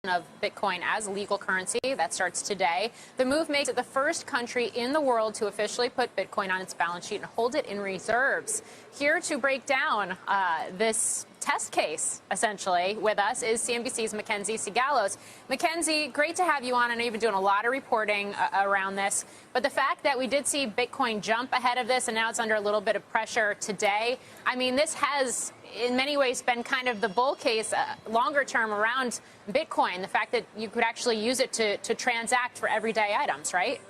of Bitcoin as legal currency. That starts today. The move makes it the first country in the world to officially put Bitcoin on its balance sheet and hold it in reserves. Here to break down this test case, essentially, with us is CNBC's Mackenzie Sigalos. Mackenzie, great to have you on. I know you've been doing a lot of reporting around this, but the fact that we did see Bitcoin jump ahead of this and now it's under a little bit of pressure today, I mean, this has in many ways been kind of the bull case longer term around Bitcoin, the fact that you could actually use it to transact for everyday items, right?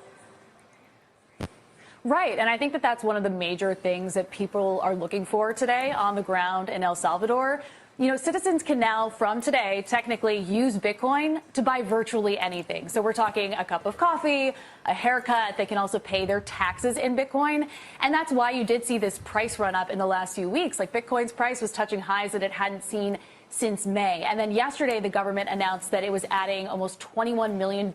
Right, and I think that that's one of the major things that people are looking for today on the ground in El Salvador. You know, citizens can now, from today, technically use Bitcoin to buy virtually anything. So we're talking a cup of coffee, a haircut. They can also pay their taxes in Bitcoin. And that's why you did see this price run up in the last few weeks. Like Bitcoin's price was touching highs that it hadn't seen since May. And then yesterday, the government announced that it was adding almost $21 million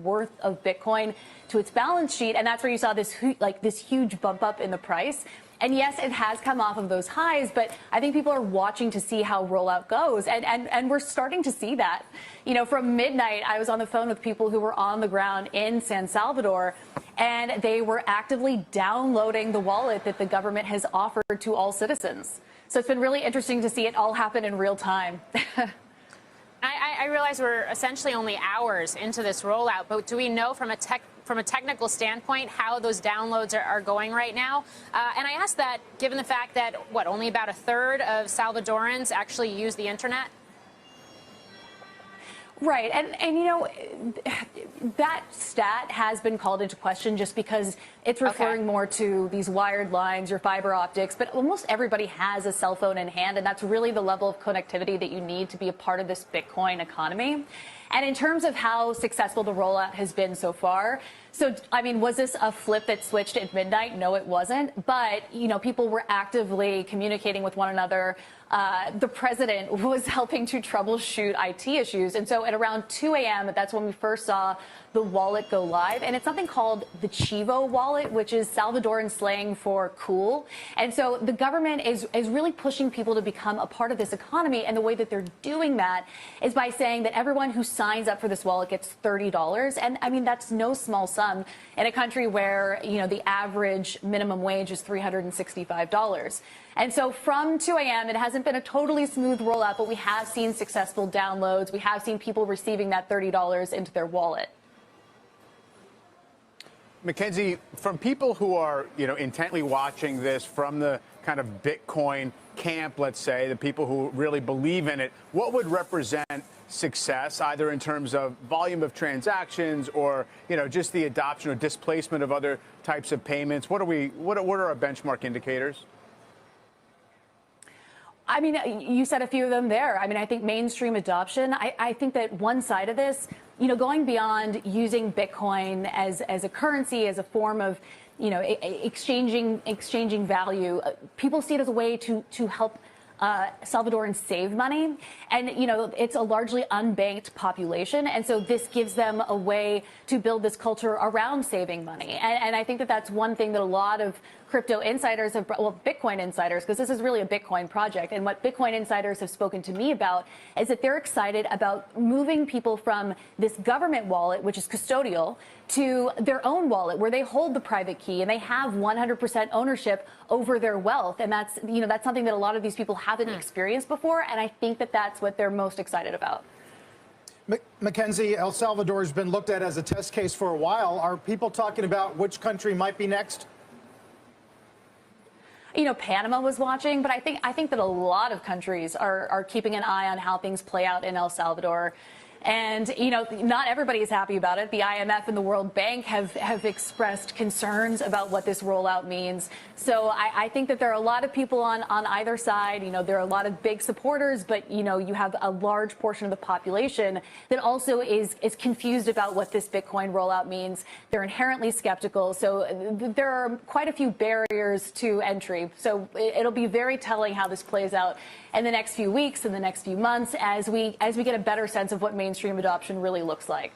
worth of Bitcoin to its balance sheet. And that's where you saw this huge bump up in the price. And yes, it has come off of those highs, but I think people are watching to see how rollout goes. And we're starting to see that. You know, from midnight, I was on the phone with people who were on the ground in San Salvador, and they were actively downloading the wallet that the government has offered to all citizens. So it's been really interesting to see it all happen in real time. I realize we're essentially only hours into this rollout, but do we know from a technical standpoint how those downloads are going right now? And I ask that given the fact that, only about a third of Salvadorans actually use the internet? Right. And you know, that stat has been called into question just because it's referring more to these wired lines, your fiber optics, but almost everybody has a cell phone in hand, and that's really the level of connectivity that you need to be a part of this Bitcoin economy. And in terms of how successful the rollout has been so far, so, I mean, was this a flip that switched at midnight? No, it wasn't. But, you know, people were actively communicating with one another. The president was helping to troubleshoot IT issues. And so at around 2 a.m., that's when we first saw the wallet go live. And it's something called the Chivo wallet, which is Salvadoran slang for cool. And so the government is really pushing people to become a part of this economy. And the way that they're doing that is by saying that everyone who signs up for this wallet gets $30. And I mean, that's no small sum in a country where, you know, the average minimum wage is $365. And so from 2 a.m., it hasn't been a totally smooth rollout, but we have seen successful downloads. We have seen people receiving that $30 into their wallet. Mackenzie, from people who are, you know, intently watching this from the kind of Bitcoin camp, let's say, the people who really believe in it, what would represent success, either in terms of volume of transactions or, you know, just the adoption or displacement of other types of payments? What are our benchmark indicators? I mean, you said a few of them there. I mean, I think mainstream adoption. I think that one side of this, you know, going beyond using Bitcoin as a currency, as a form of, you know, exchanging value, people see it as a way to help Salvadorans save money. And, you know, it's a largely unbanked population. And so this gives them a way to build this culture around saving money. And I think that that's one thing that a lot of crypto insiders have, well, Bitcoin insiders, because this is really a Bitcoin project. And what Bitcoin insiders have spoken to me about is that they're excited about moving people from this government wallet, which is custodial, to their own wallet where they hold the private key and they have 100% ownership over their wealth. And that's, you know, that's something that a lot of these people haven't experienced before. And I think that that's what they're most excited about. Mackenzie, El Salvador has been looked at as a test case for a while. Are people talking about which country might be next? You know, Panama was watching, but I think that a lot of countries are keeping an eye on how things play out in El Salvador. And, you know, not everybody is happy about it. The IMF and the World Bank have expressed concerns about what this rollout means. So I think that there are a lot of people on either side. You know, there are a lot of big supporters, but, you know, you have a large portion of the population that also is confused about what this Bitcoin rollout means. They're inherently skeptical. So there are quite a few barriers to entry. So it'll be very telling how this plays out in the next few weeks, in the next few months, as we get a better sense of what mainstream adoption really looks like.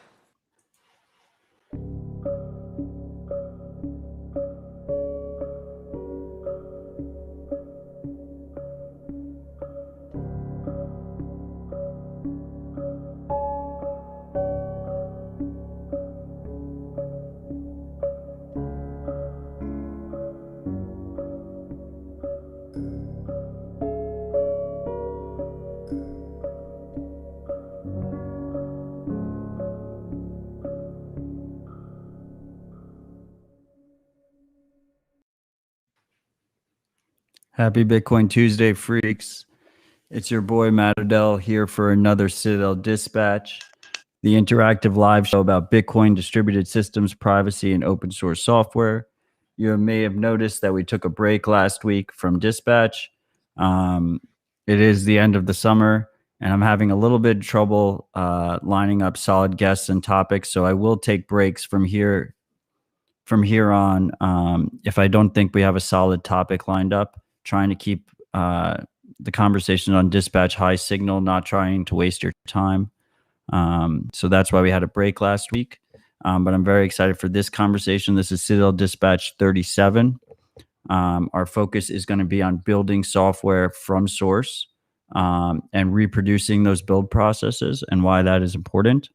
Happy Bitcoin Tuesday, freaks. It's your boy Matt Odell here for another Citadel Dispatch, the interactive live show about Bitcoin, distributed systems, privacy, and open source software. You may have noticed that we took a break last week from Dispatch. It is the end of the summer, and I'm having a little bit of trouble lining up solid guests and topics, so I will take breaks from here on if I don't think we have a solid topic lined up, trying to keep the conversation on Dispatch high signal, not trying to waste your time. So that's why we had a break last week. But I'm very excited for this conversation. This is Citadel Dispatch 37. Our focus is going to be on building software from source and reproducing those build processes and why that is important.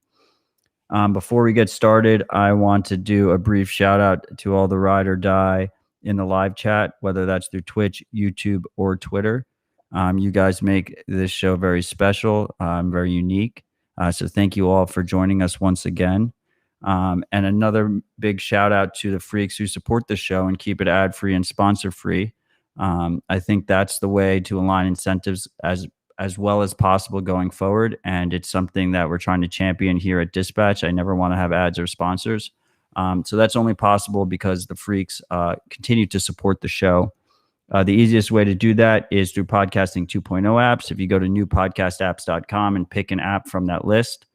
Before we get started, I want to do a brief shout out to all the ride or die in the live chat, whether that's through Twitch, YouTube, or Twitter. You guys make this show very special, very unique. So thank you all for joining us once again. And another big shout out to the freaks who support the show and keep it ad free and sponsor free. I think that's the way to align incentives as well as possible going forward. And it's something that we're trying to champion here at Dispatch. I never want to have ads or sponsors. So that's only possible because the freaks continue to support the show. The easiest way to do that is through Podcasting 2.0 apps. If you go to newpodcastapps.com and pick an app from that list,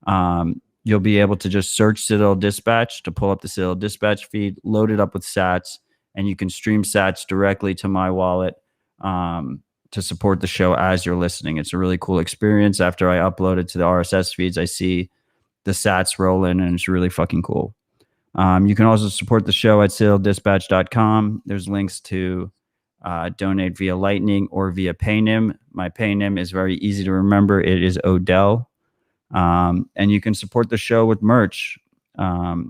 you'll be able to just search Citadel Dispatch to pull up the Citadel Dispatch feed, load it up with sats, and you can stream sats directly to my wallet to support the show as you're listening. It's a really cool experience. After I upload it to the RSS feeds, I see the sats roll in, and it's really fucking cool. You can also support the show at citadeldispatch.com. There's links to donate via Lightning or via Paynim. My Paynim is very easy to remember. It is Odell. And you can support the show with merch. I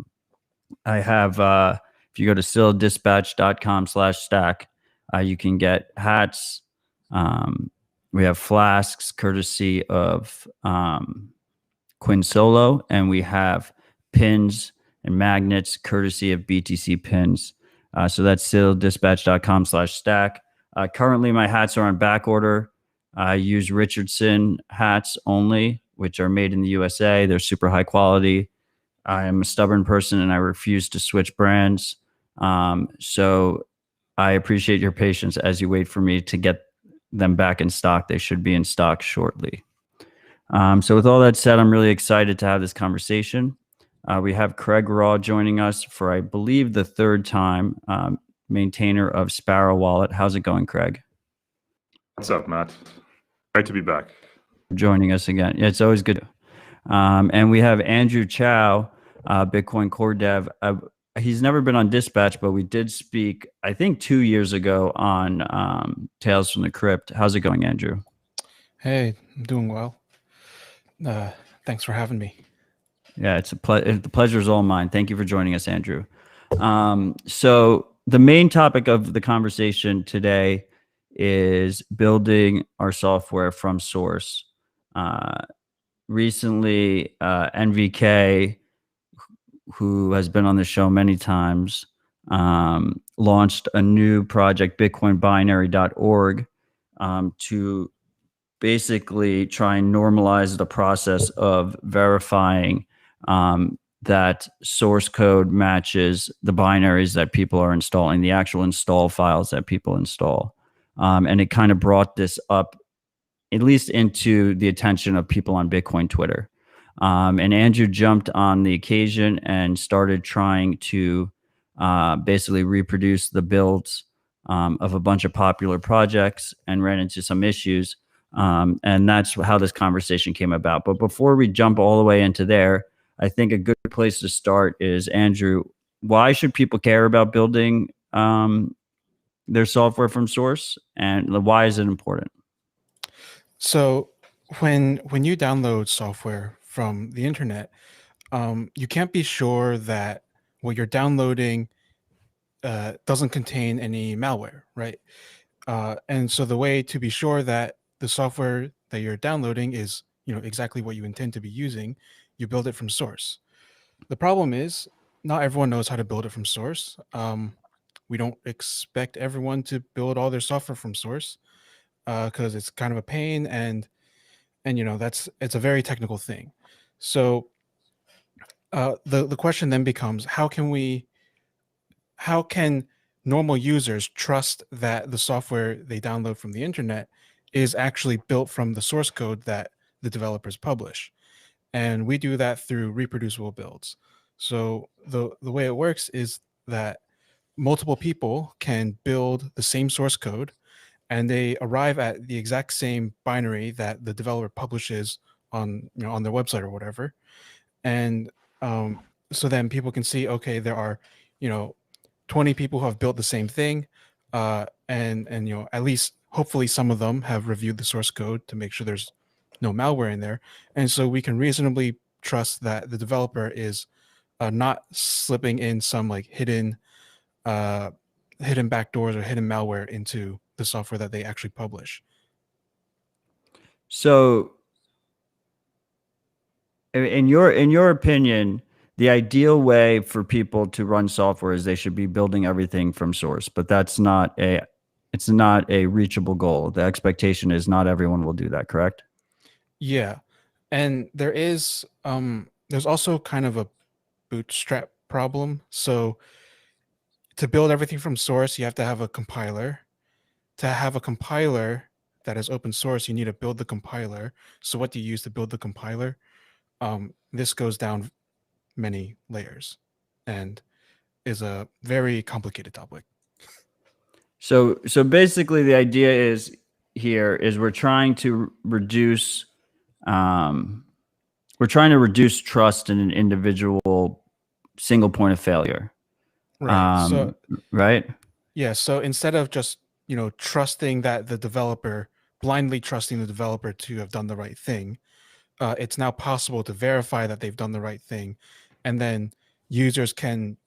have, if you go to citadeldispatch.com/stack, you can get hats. We have flasks courtesy of Quinn Solo, and we have pins and magnets courtesy of BTC Pins. So that's citadeldispatch.com/stack. Currently, my hats are on back order. I use Richardson hats only, which are made in the USA. They're super high quality. I am a stubborn person and I refuse to switch brands. So I appreciate your patience as you wait for me to get them back in stock. They should be in stock shortly. So with all that said, I'm really excited to have this conversation. We have Craig Raw joining us for, I believe, the third time, maintainer of Sparrow Wallet. How's it going, Craig? What's up, Matt? Great to be back. Joining us again. Yeah, it's always good. And we have Andrew Chow, Bitcoin core dev. He's never been on Dispatch, but we did speak, I think, 2 years ago on Tales from the Crypt. How's it going, Andrew? Hey, I'm doing well. Thanks for having me. Yeah, the pleasure is all mine. Thank you for joining us, Andrew. So the main topic of the conversation today is building our software from source. Recently, NVK, who has been on the show many times, launched a new project, bitcoinbinary.org, to basically try and normalize the process of verifying that source code matches the binaries that people are installing, the actual install files that people install. And it kind of brought this up, at least into the attention of people on Bitcoin Twitter. And Andrew jumped on the occasion and started trying to basically reproduce the builds of a bunch of popular projects and ran into some issues. And that's how this conversation came about. But before we jump all the way into there, I think a good place to start is, Andrew, why should people care about building their software from source, and why is it important? So when you download software from the internet, you can't be sure that what you're downloading doesn't contain any malware, right? And so the way to be sure that the software that you're downloading is, exactly what you intend to be using, you build it from source. The problem is not everyone knows how to build it from source. We don't expect everyone to build all their software from source because it's kind of a pain, and it's a very technical thing. So the question then becomes, how can normal users trust that the software they download from the internet is actually built from the source code that the developers publish? And we do that through reproducible builds. So the way it works is that multiple people can build the same source code, and they arrive at the exact same binary that the developer publishes on on their website or whatever. And so then people can see, okay, there are 20 people who have built the same thing, and at least hopefully some of them have reviewed the source code to make sure there's no malware in there, and so we can reasonably trust that the developer is not slipping in some like hidden backdoors or hidden malware into the software that they actually publish. So, in your opinion, the ideal way for people to run software is they should be building everything from source, but it's not a reachable goal. The expectation is not everyone will do that, correct? Yeah, and there's also kind of a bootstrap problem. So to build everything from source, you have to have a compiler. To have a compiler that is open source, you need to build the compiler. So what do you use to build the compiler? This goes down many layers and is a very complicated topic. So basically the idea is we're trying to reduce trust in an individual single point of failure. Right. Right? Yeah. So instead of just, trusting that blindly trusting the developer to have done the right thing, it's now possible to verify that they've done the right thing. And then users can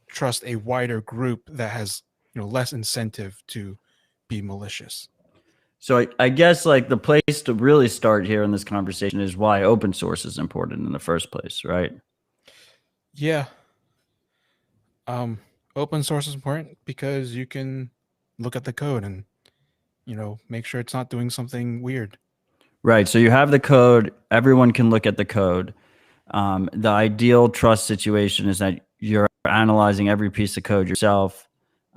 trust a wider group that has, less incentive to be malicious. So I guess like the place to really start here in this conversation is why open source is important in the first place, right? Yeah. Open source is important because you can look at the code and, make sure it's not doing something weird. Right. So you have the code, everyone can look at the code. The ideal trust situation is that you're analyzing every piece of code yourself.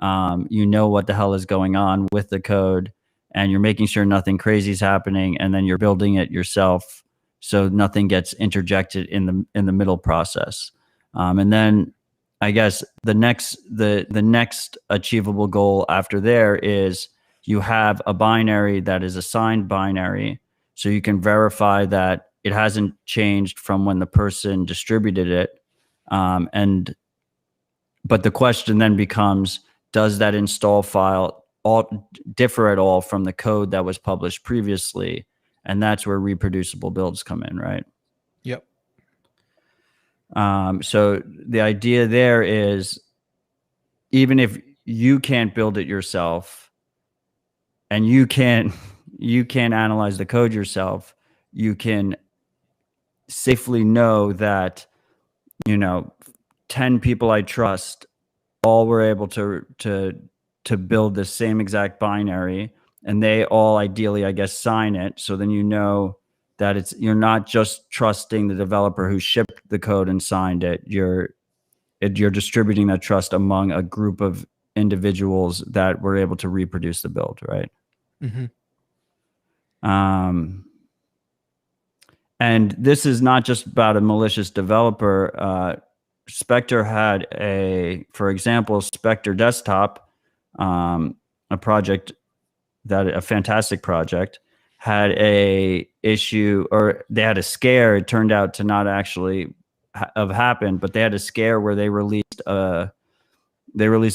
You know what the hell is going on with the code, and you're making sure nothing crazy is happening, and then you're building it yourself so nothing gets interjected in the middle process. And then I guess the next achievable goal after there is you have a binary that is a signed binary, so you can verify that it hasn't changed from when the person distributed it. But the question then becomes, does that install file differ at all from the code that was published previously? And that's where reproducible builds come in, right? Yep. So the idea there is, even if you can't build it yourself and you can't analyze the code yourself, you can safely know that 10 people I trust all were able to build the same exact binary, and they all ideally, I guess, sign it. So then that you're not just trusting the developer who shipped the code and signed it. You're distributing that trust among a group of individuals that were able to reproduce the build, right? Mm-hmm. And this is not just about a malicious developer. Spectre had for example, Spectre Desktop, a fantastic project, had a issue, or they had a scare. It turned out to not actually have happened, but they had a scare where they released a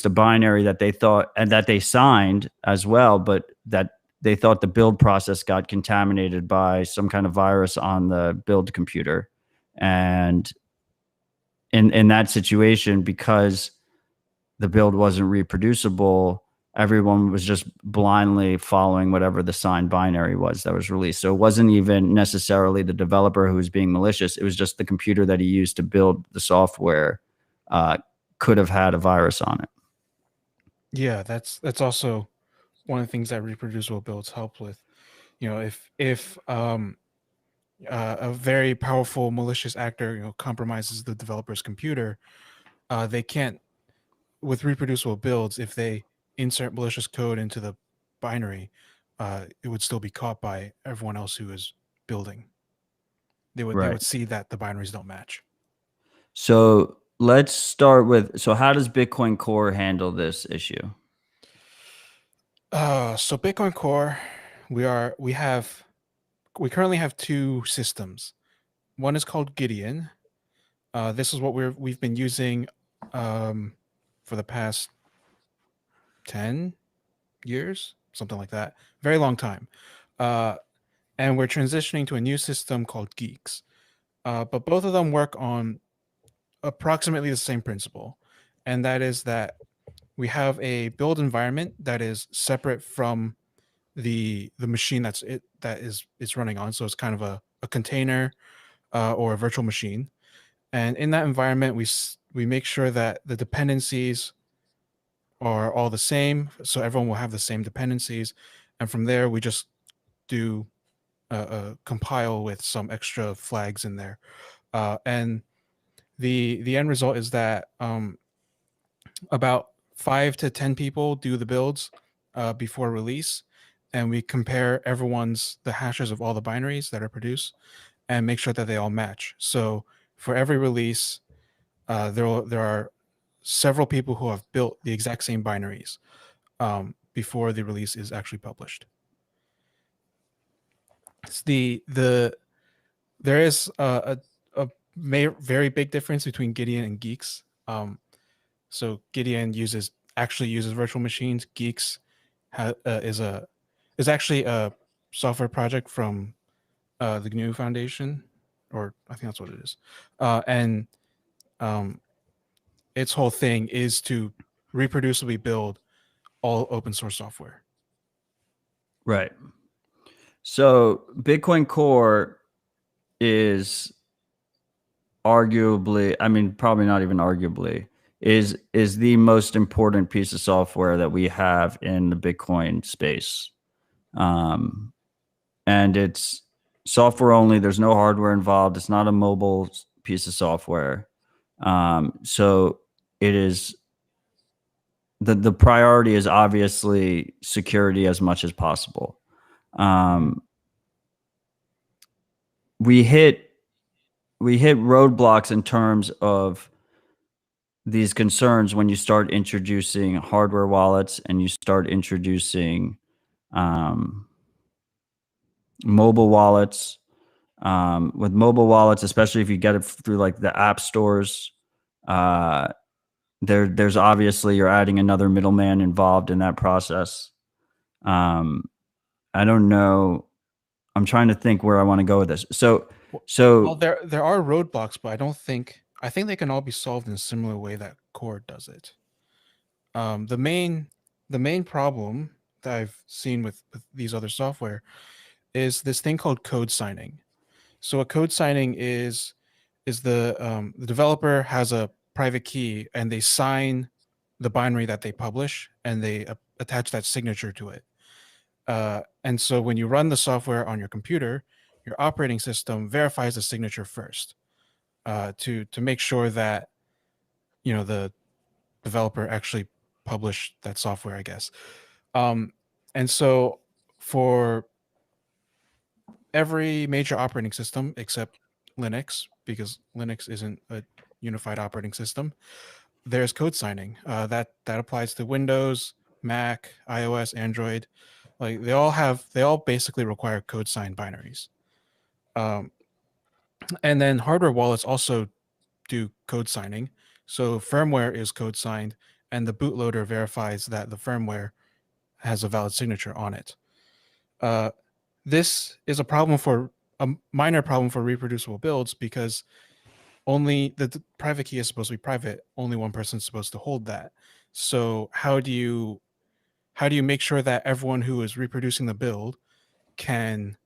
binary that they thought, and that they signed as well, but that they thought the build process got contaminated by some kind of virus on the build computer. And in that situation, because the build wasn't reproducible, everyone was just blindly following whatever the signed binary was that was released. So it wasn't even necessarily the developer who was being malicious. It was just the computer that he used to build the software could have had a virus on it. Yeah, that's also one of the things that reproducible builds help with. You know, if a very powerful malicious actor, compromises the developer's computer, they can't, with reproducible builds, if they insert malicious code into the binary, it would still be caught by everyone else who is building. They Right. would see that the binaries don't match. So let's start with, so how does Bitcoin Core handle this issue? So Bitcoin Core, we currently have two systems. One is called Gideon. This is what we've been using for the past 10 years, something like that. Very long time. And we're transitioning to a new system called Geeks. But both of them work on approximately the same principle. And that is that we have a build environment that is separate from the machine that it's running on. So it's kind of a container or a virtual machine. And in that environment, we make sure that the dependencies are all the same, so everyone will have the same dependencies. And from there, we just do compile with some extra flags in there. And the end result is that about 5 to 10 people do the builds before release, and we compare the hashes of all the binaries that are produced and make sure that they all match. So for every release, there are several people who have built the exact same binaries before the release is actually published. It's there is a very big difference between Gideon and Geeks. So Gideon actually uses virtual machines. Geeks is actually a software project from the GNU Foundation, or I think that's what it is. And its whole thing is to reproducibly build all open source software. Right. So Bitcoin Core is arguably, I mean, probably not even arguably, is the most important piece of software that we have in the Bitcoin space. And it's software only. There's no hardware involved. It's not a mobile piece of software. So it is, the priority is obviously security as much as possible. We hit roadblocks in terms of these concerns when you start introducing hardware wallets and you start introducing mobile wallets. With mobile wallets, especially if you get it through like the app stores, there's obviously, you're adding another middleman involved in that process. I don't know. I'm trying to think where I want to go with this. So Well, there are roadblocks, but I think they can all be solved in a similar way that Core does it. The main problem that I've seen with these other software is this thing called code signing. So a code signing is the developer has a private key and they sign the binary that they publish and they attach that signature to it. And so when you run the software on your computer, your operating system verifies the signature first to make sure that the developer actually published that software, I guess. And so for every major operating system except Linux, because Linux isn't a unified operating system, there's code signing. That applies to Windows, Mac, iOS, Android. Like they all basically require code signed binaries. And then hardware wallets also do code signing. So firmware is code signed, and the bootloader verifies that the firmware has a valid signature on it. This is a minor problem for reproducible builds because only the private key is supposed to be private. Only one person is supposed to hold that. So how do you make sure that everyone who is reproducing the build can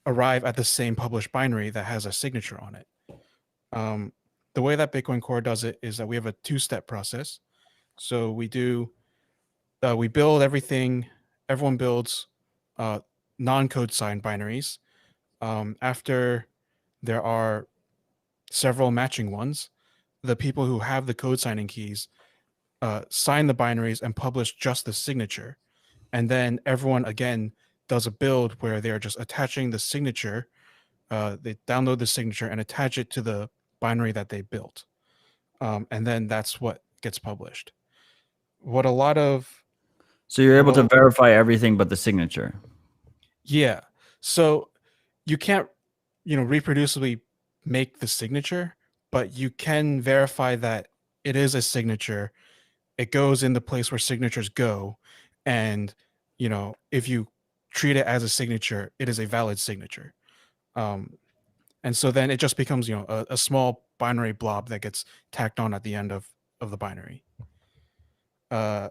arrive at the same published binary that has a signature on it? The way that Bitcoin Core does it is that we have a two-step process. So we build everything. Everyone builds non-code signed binaries. After there are several matching ones, the people who have the code signing keys sign the binaries and publish just the signature. And then everyone again does a build where they're just attaching the signature. They download the signature and attach it to the binary that they built. And then that's what gets published. What a lot of So you're able to what- verify everything but the signature. Yeah. So you can't, reproducibly make the signature, but you can verify that it is a signature. It goes in the place where signatures go. And, if you treat it as a signature, it is a valid signature. And so then it just becomes, a small binary blob that gets tacked on at the end of the binary. So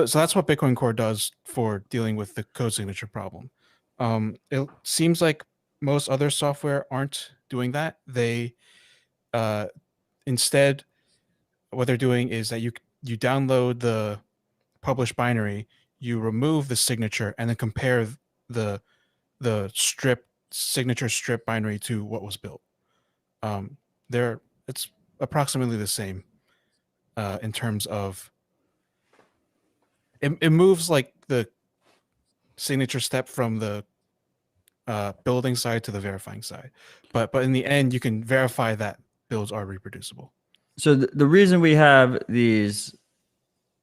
that's what Bitcoin Core does for dealing with the code signature problem. It seems like most other software aren't doing that. They instead, what they're doing is that you download the published binary, you remove the signature, and then compare the signature strip binary to what was built. It's approximately the same in terms of it moves like the signature step from the building side to the verifying side, but in the end you can verify that builds are reproducible. So the reason we have these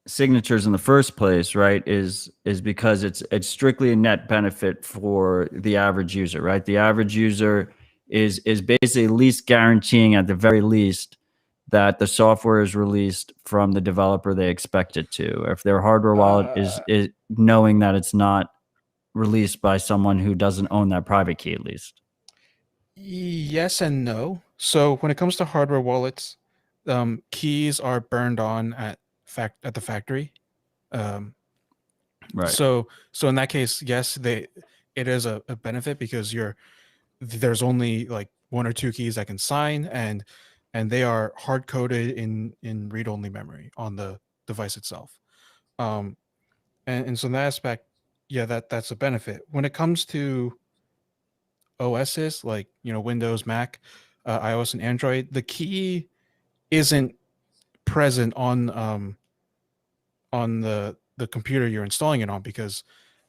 signatures in the first place, right, is because it's strictly a net benefit for the average user, right? The average user is basically at least guaranteeing at the very least that the software is released from the developer they expect it to. If their hardware wallet is knowing that it's not released by someone who doesn't own that private key, at least. Yes and no. So when it comes to hardware wallets, keys are burned on at the factory. Right. So in that case, yes, it is a benefit because there's only like one or two keys that can sign, and they are hard coded in read-only memory on the device itself. And so in that aspect, yeah, that's a benefit. When it comes to OSs like Windows, Mac, iOS, and Android, the key isn't present on the computer you're installing it on, because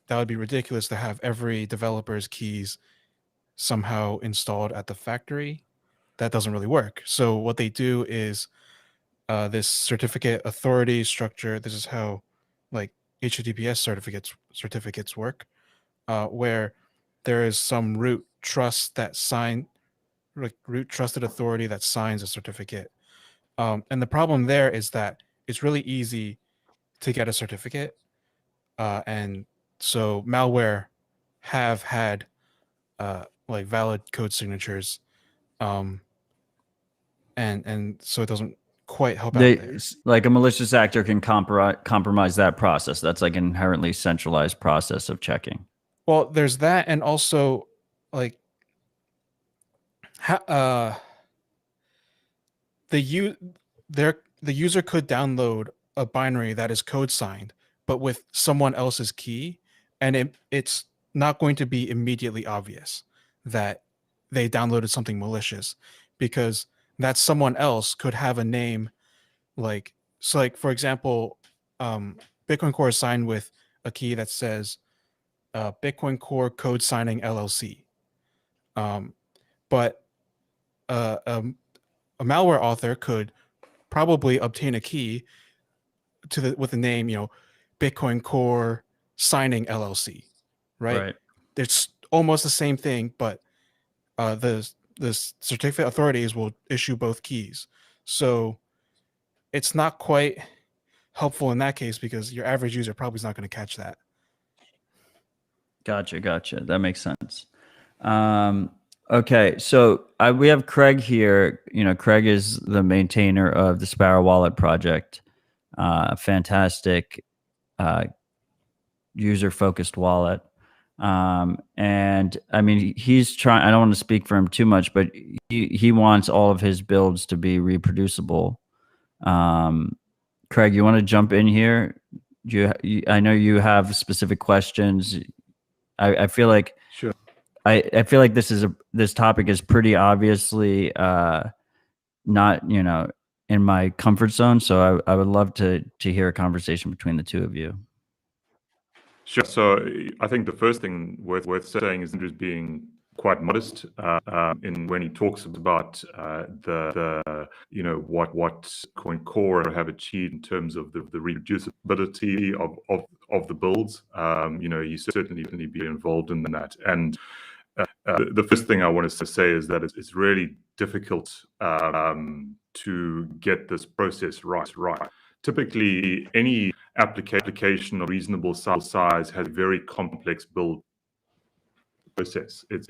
that would be ridiculous to have every developer's keys somehow installed at the factory. That doesn't really work. So what they do is this certificate authority structure. This is how like HTTPS certificates work, where there is some root trusted authority that signs a certificate. And the problem there is that it's really easy to get a certificate. And so malware have had like valid code signatures. And so it doesn't quite help out there. Like a malicious actor can compromise that process. That's like an inherently centralized process of checking. Well, there's that, and also like the user could download a binary that is code signed, but with someone else's key, and it's not going to be immediately obvious that they downloaded something malicious, because that someone else could have a name like for example, Bitcoin Core is signed with a key that says Bitcoin Core Code Signing LLC, but a malware author could probably obtain a key with the name, Bitcoin Core Signing LLC, right? It's almost the same thing, but the certificate authorities will issue both keys. So it's not quite helpful in that case, because your average user probably is not going to catch that. Gotcha. That makes sense. Okay, so we have Craig here. Craig is the maintainer of the Sparrow Wallet project. Fantastic user-focused wallet. And I mean, he's trying, I don't want to speak for him too much, but he wants all of his builds to be reproducible. Craig, you want to jump in here? I know you have specific questions. I feel like Sure. I feel like this topic is pretty obviously not in my comfort zone. So I would love to hear a conversation between the two of you. Sure. So I think the first thing worth saying is Andrew's being quite modest in when he talks about what Coin Core have achieved in terms of the reproducibility of the builds. You certainly be involved in that. And the first thing I want to say is that it's really difficult to get this process right. Typically, any application of reasonable size has a very complex build process. It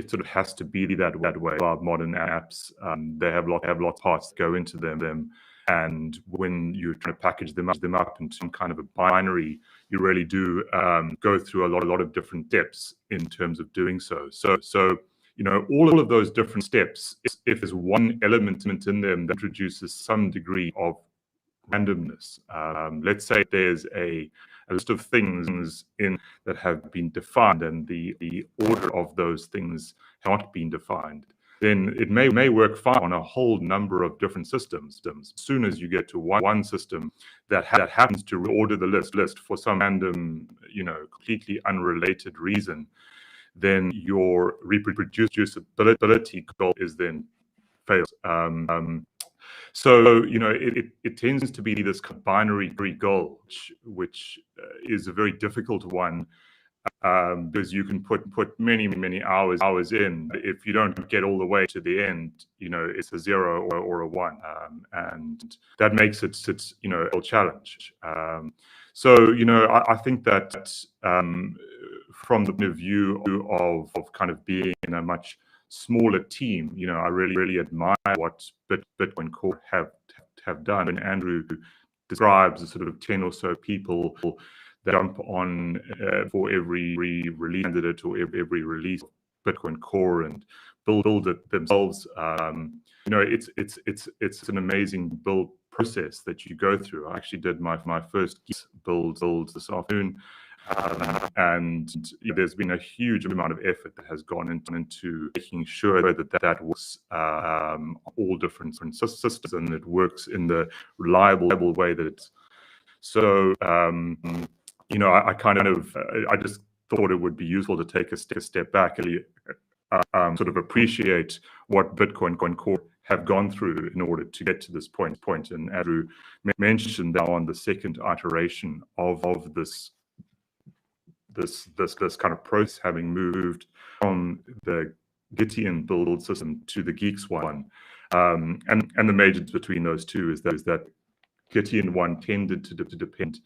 sort of has to be that way. Our modern apps, they have lots of parts that go into them. And when you're trying to package them up into some kind of a binary, you really do go through a lot of different steps in terms of doing so. So all of those different steps, if there's one element in them that introduces some degree of randomness, let's say there's a list of things in that have been defined and the order of those things have not been defined, then it may work fine on a whole number of different systems. As soon as you get to one system that happens to reorder the list for some random, completely unrelated reason, then your reproducibility goal is then fails. So it tends to be this binary goal, which is a very difficult one. Because you can put many hours in. If you don't get all the way to the end, it's a 0 or a 1, and that makes it a challenge. So I think that from the point of view of kind of being in a much smaller team, I really admire what Bitcoin Core have done. And Andrew describes the sort of 10 or so people that jump on for every release candidate or every release of Bitcoin Core and build it themselves. It's an amazing build process that you go through. I actually did my first build this afternoon, and there's been a huge amount of effort that has gone into making sure that works all different systems and it works in the reliable way that it's. So I just thought it would be useful to take a step back and sort of appreciate what Bitcoin Core have gone through in order to get to this point. And Andrew mentioned that on the second iteration of this kind of process, having moved from the Gitian build system to the Geeks one, and the major between those two is that Gitian one tended to depend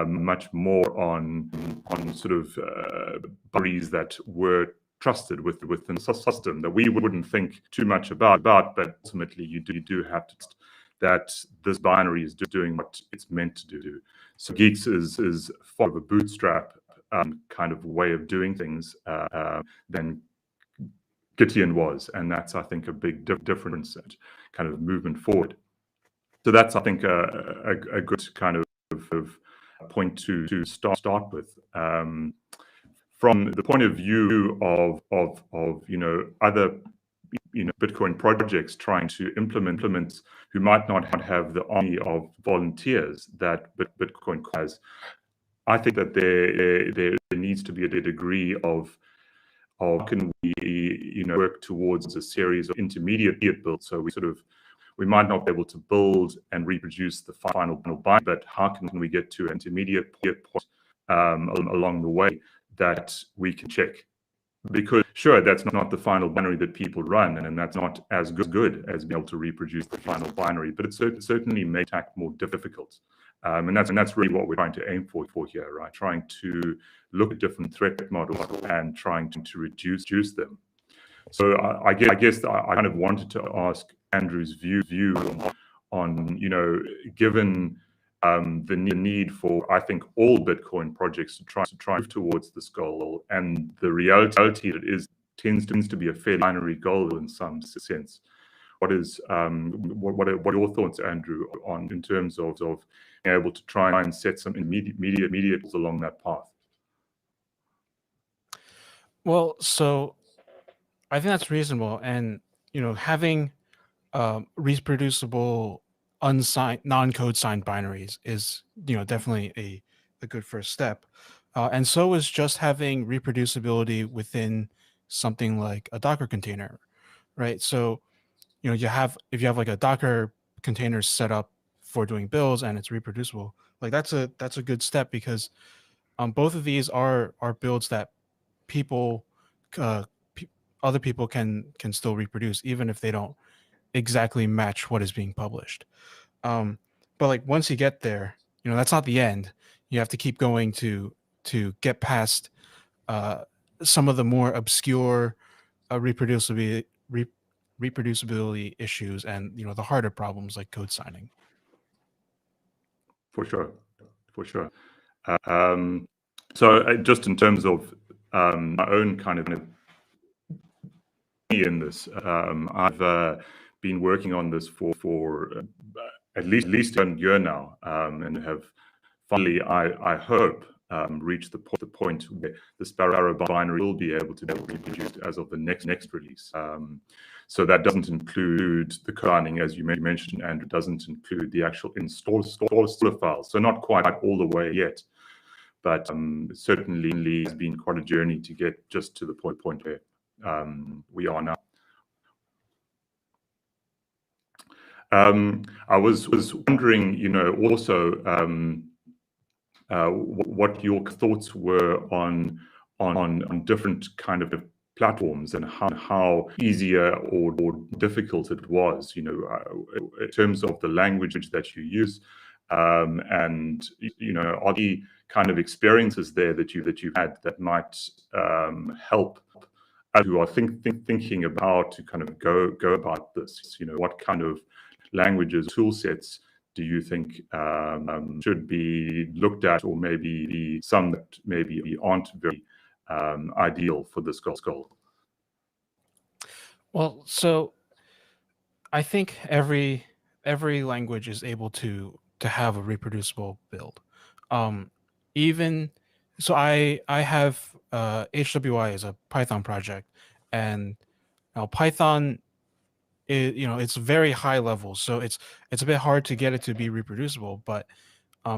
much more on sort of boundaries that were trusted within the system that we wouldn't think too much about, but ultimately you do have to trust that this binary is doing what it's meant to do. So Geeks is far of a bootstrap kind of way of doing things than Gitian was, and that's, I think, a big difference and kind of movement forward. So that's, I think, a good kind of point to start with. From the point of view of other Bitcoin projects trying to implement who might not have the army of volunteers that Bitcoin has, I think that there needs to be a degree of can we work towards a series of intermediate builds. So we might not be able to build and reproduce the final binary, but how can we get to an intermediate point along the way that we can check? Because sure, that's not the final binary that people run, and that's not as good as being able to reproduce the final binary, but it certainly may make it more difficult. And that's really what we're trying to aim for here, right? Trying to look at different threat models and trying to reduce them. So I guess I kind of wanted to ask Andrew's view on given the need for, I think, all Bitcoin projects to try towards this goal, and the reality that tends to be a fairly binary goal in some sense. what are your thoughts, Andrew, on in terms of being able to try and set some immediate goals along that path? Well, so I think that's reasonable, and having reproducible unsigned non-code signed binaries is definitely a good first step, and so is just having reproducibility within something like a Docker container, right? So if you have like a Docker container set up for doing builds and it's reproducible, like that's a good step, because both of these are builds that people uh, other people can still reproduce, even if they don't exactly match what is being published. But like once you get there, that's not the end. You have to keep going to get past some of the more obscure reproducibility issues, and the harder problems like code signing. For sure. So just in terms of my own kind of in this, I've been working on this for at least a year now, and have finally, I hope, reached the point where the Sparrow binary will be able to be reproduced as of the next release. So that doesn't include the coding, as you mentioned, Andrew, doesn't include the actual installer files. So not quite all the way yet, but certainly has been quite a journey to get just to the point where we are now. I was wondering, also what your thoughts were on different kind of platforms, and how easier or difficult it was, in terms of the language that you use, and are the kind of experiences there that you've had that might help as you are thinking about how to kind of go about this. What kind of languages, tool sets do you think should be looked at, or maybe some that maybe aren't very ideal for this goal? Well, so I think every language is able to have a reproducible build. Even so, I have HWI is a Python project, and now Python is, it's very high level, so it's a bit hard to get it to be reproducible, but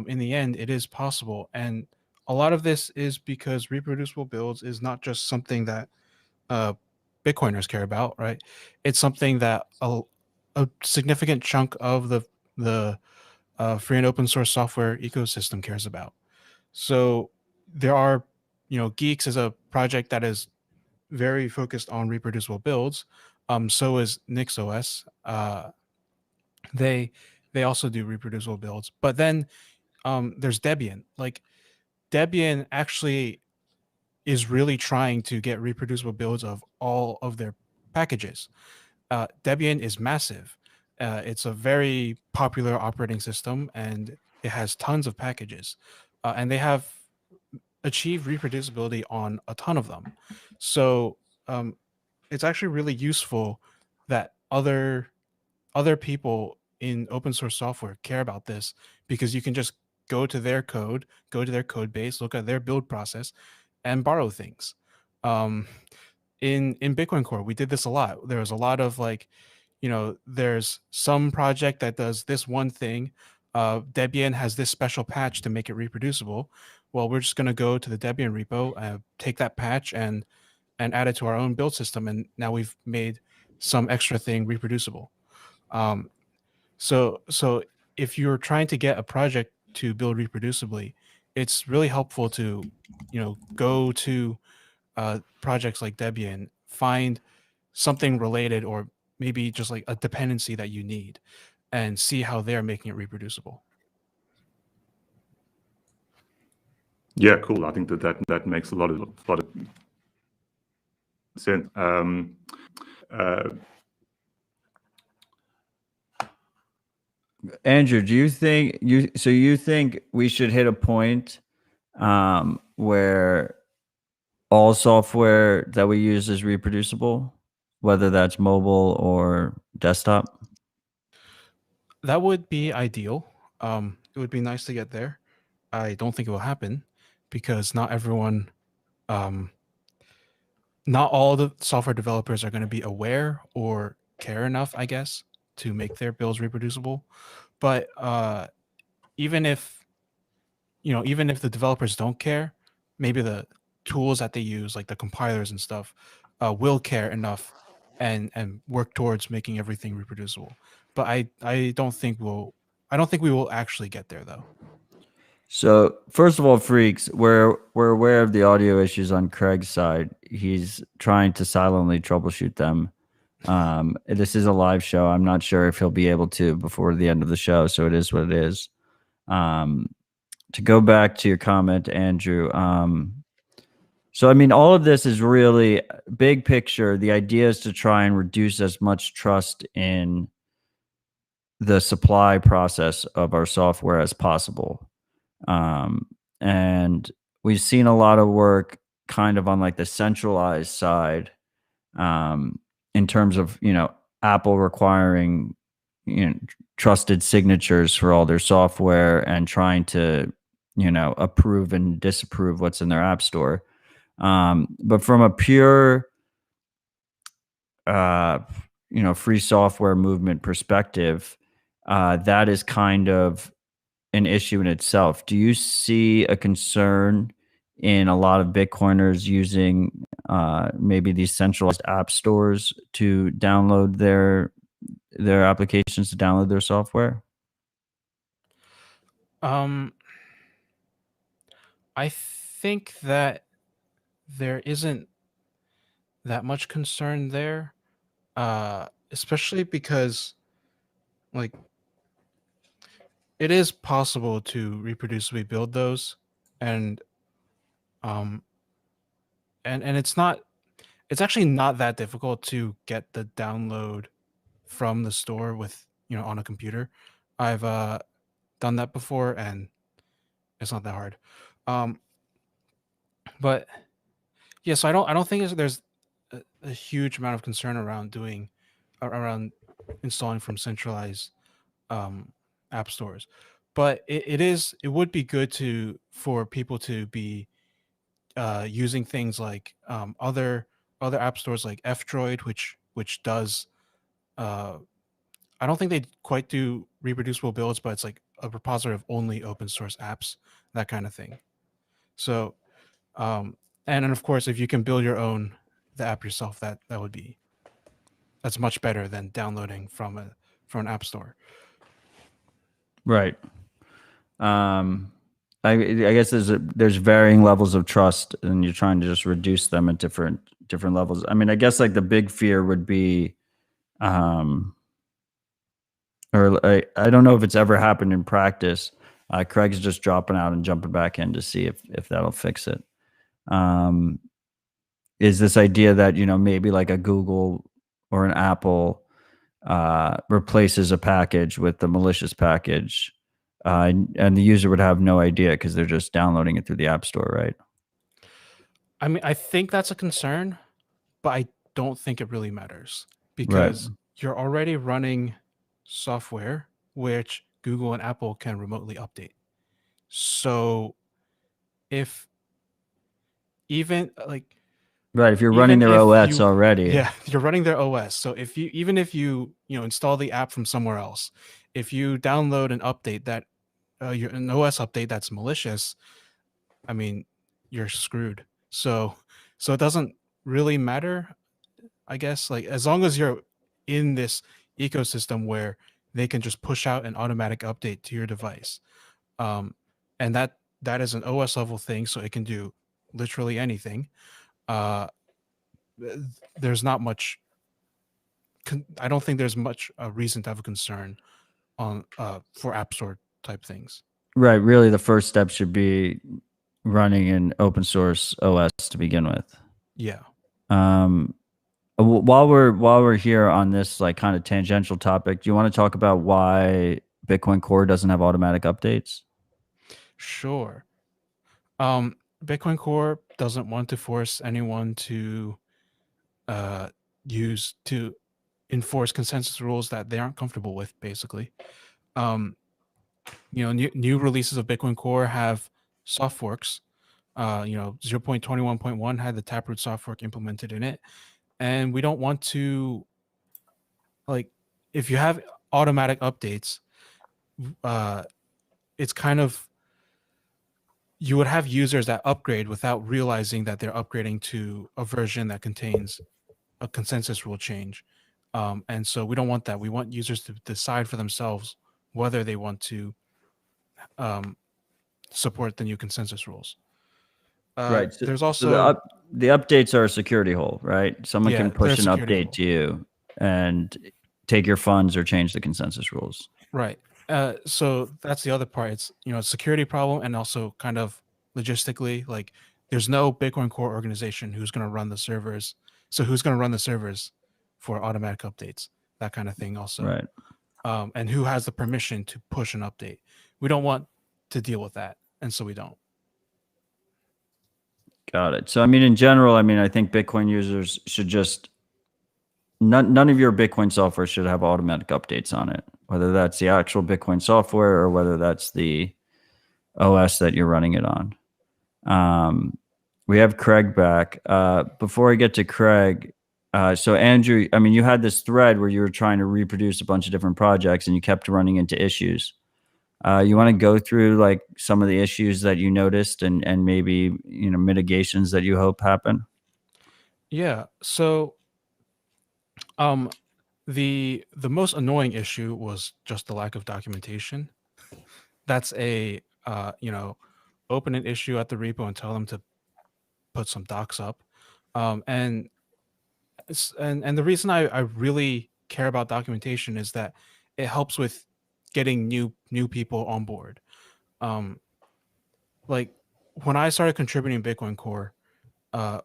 in the end it is possible. And a lot of this is because reproducible builds is not just something that Bitcoiners care about, right? It's something that a significant chunk of the free and open source software ecosystem cares about. So there are, Geeks is a project that is very focused on reproducible builds. So is NixOS. They also do reproducible builds. But then there's Debian. Like Debian actually is really trying to get reproducible builds of all of their packages. Debian is massive. It's a very popular operating system, and it has tons of packages, and they have achieved reproducibility on a ton of them. So it's actually really useful that other people in open source software care about this, because you can just go to their code base, look at their build process, and borrow things. In Bitcoin Core, we did this a lot. There was a lot of there's some project that does this one thing. Debian has this special patch to make it reproducible. Well, we're just going to go to the Debian repo, take that patch, and add it to our own build system, and now we've made some extra thing reproducible. So if you're trying to get a project to build reproducibly, it's really helpful to go to projects like Debian, find something related, or maybe just like a dependency that you need, and see how they're making it reproducible. Yeah, cool. I think that makes a lot of sense. Andrew, do you think you think we should hit a point where all software that we use is reproducible, whether that's mobile or desktop? That would be ideal. It would be nice to get there. I don't think it will happen because not everyone, not all the software developers are going to be aware or care enough, I guess, to make their builds reproducible. But even if even if the developers don't care, maybe the tools that they use, like the compilers and stuff, will care enough and work towards making everything reproducible. But I don't think we will actually get there though. So first of all, freaks, we're aware of the audio issues on Craig's side. He's trying to silently troubleshoot them. This is a live show. I'm not sure if he'll be able to before the end of the show, so it is what it is. To go back to your comment, Andrew, so I mean, all of this is really big picture. The idea is to try and reduce as much trust in the supply process of our software as possible. And we've seen a lot of work kind of on like the centralized side, in terms of, Apple requiring, trusted signatures for all their software and trying to, approve and disapprove what's in their app store. But from a pure, free software movement perspective, that is kind of an issue in itself. Do you see a concern in a lot of Bitcoiners using maybe these centralized app stores to download their applications, to download their software? I think that there isn't that much concern there, especially because, like, it is possible to reproducibly build those, and and it's actually not that difficult to get the download from the store with on a computer. I've done that before, and it's not that hard. But yeah, so I don't think there's a huge amount of concern around installing from centralized app stores. But it would be good for people to be using things like other app stores like F-Droid, which does I don't think they quite do reproducible builds, but it's like a repository of only open source apps, that kind of thing. So and then of course, if you can build the app yourself, that's much better than downloading from an app store. Right. I guess there's varying levels of trust, and you're trying to just reduce them at different levels. I mean, I guess like the big fear would be, or I don't know if it's ever happened in practice. Craig's just dropping out and jumping back in to see if that'll fix it. Is this idea that maybe like a Google or an Apple replaces a package with the malicious package, and the user would have no idea because they're just downloading it through the App Store, right? I mean, I think that's a concern, but I don't think it really matters because you're already running software which Google and Apple can remotely update. So if even like Right, if you're running their OS already. Yeah, you're running their OS. So if you install the app from somewhere else, if you download an update that an OS update that's malicious, I mean, you're screwed. So it doesn't really matter, I guess. Like, as long as you're in this ecosystem where they can just push out an automatic update to your device, and that is an OS level thing, so it can do literally anything. There's not much. I don't think there's much reason to have a concern on for App Store type things. Right. Really, the first step should be running an open source OS to begin with. Yeah. While we're here on this like kind of tangential topic, do you want to talk about why Bitcoin Core doesn't have automatic updates? Sure. Bitcoin Core doesn't want to force anyone to enforce consensus rules that they aren't comfortable with, basically. New releases of Bitcoin Core have soft forks. 0.21.1 had the Taproot soft fork implemented in it. And we don't want to, if you have automatic updates, it's kind of, you would have users that upgrade without realizing that they're upgrading to a version that contains a consensus rule change. And so we don't want that. We want users to decide for themselves whether they want to support the new consensus rules. Right. There's also the updates are a security hole, right? Someone can push an update to you and take your funds or change the consensus rules. Right. So that's the other part. It's a security problem, and also kind of logistically, like there's no Bitcoin Core organization who's going to run the servers. So who's going to run the servers for automatic updates? That kind of thing also. Right. And who has the permission to push an update? We don't want to deal with that, and so we don't. Got it. So, I mean, in general, I think Bitcoin users should just, none of your Bitcoin software should have automatic updates on it, whether that's the actual Bitcoin software or whether that's the OS that you're running it on. We have Craig back. Before I get to Craig, so Andrew, you had this thread where you were trying to reproduce a bunch of different projects and you kept running into issues. You want to go through like some of the issues that you noticed and maybe, mitigations that you hope happen? Yeah. So the most annoying issue was just the lack of documentation. That's a open an issue at the repo and tell them to put some docs up. And the reason I really care about documentation is that it helps with getting new people on board. Like when I started contributing Bitcoin Core,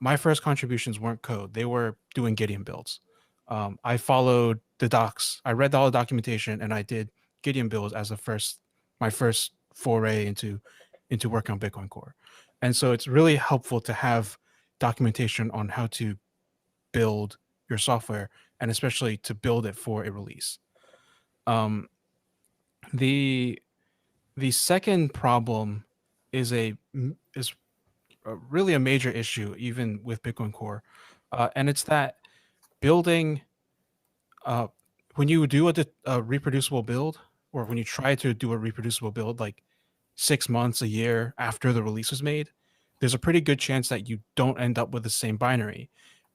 my first contributions weren't code. They were doing Gideon builds. I followed the docs. I read all the documentation and I did Gideon builds as my first foray into working on Bitcoin Core. And so it's really helpful to have documentation on how to build your software, and especially to build it for a release. The second problem is really a major issue, even with Bitcoin Core, and it's that building. When you do a reproducible build, or when you try to do a reproducible build, like 6 months, a year after the release was made, there's a pretty good chance that you don't end up with the same binary,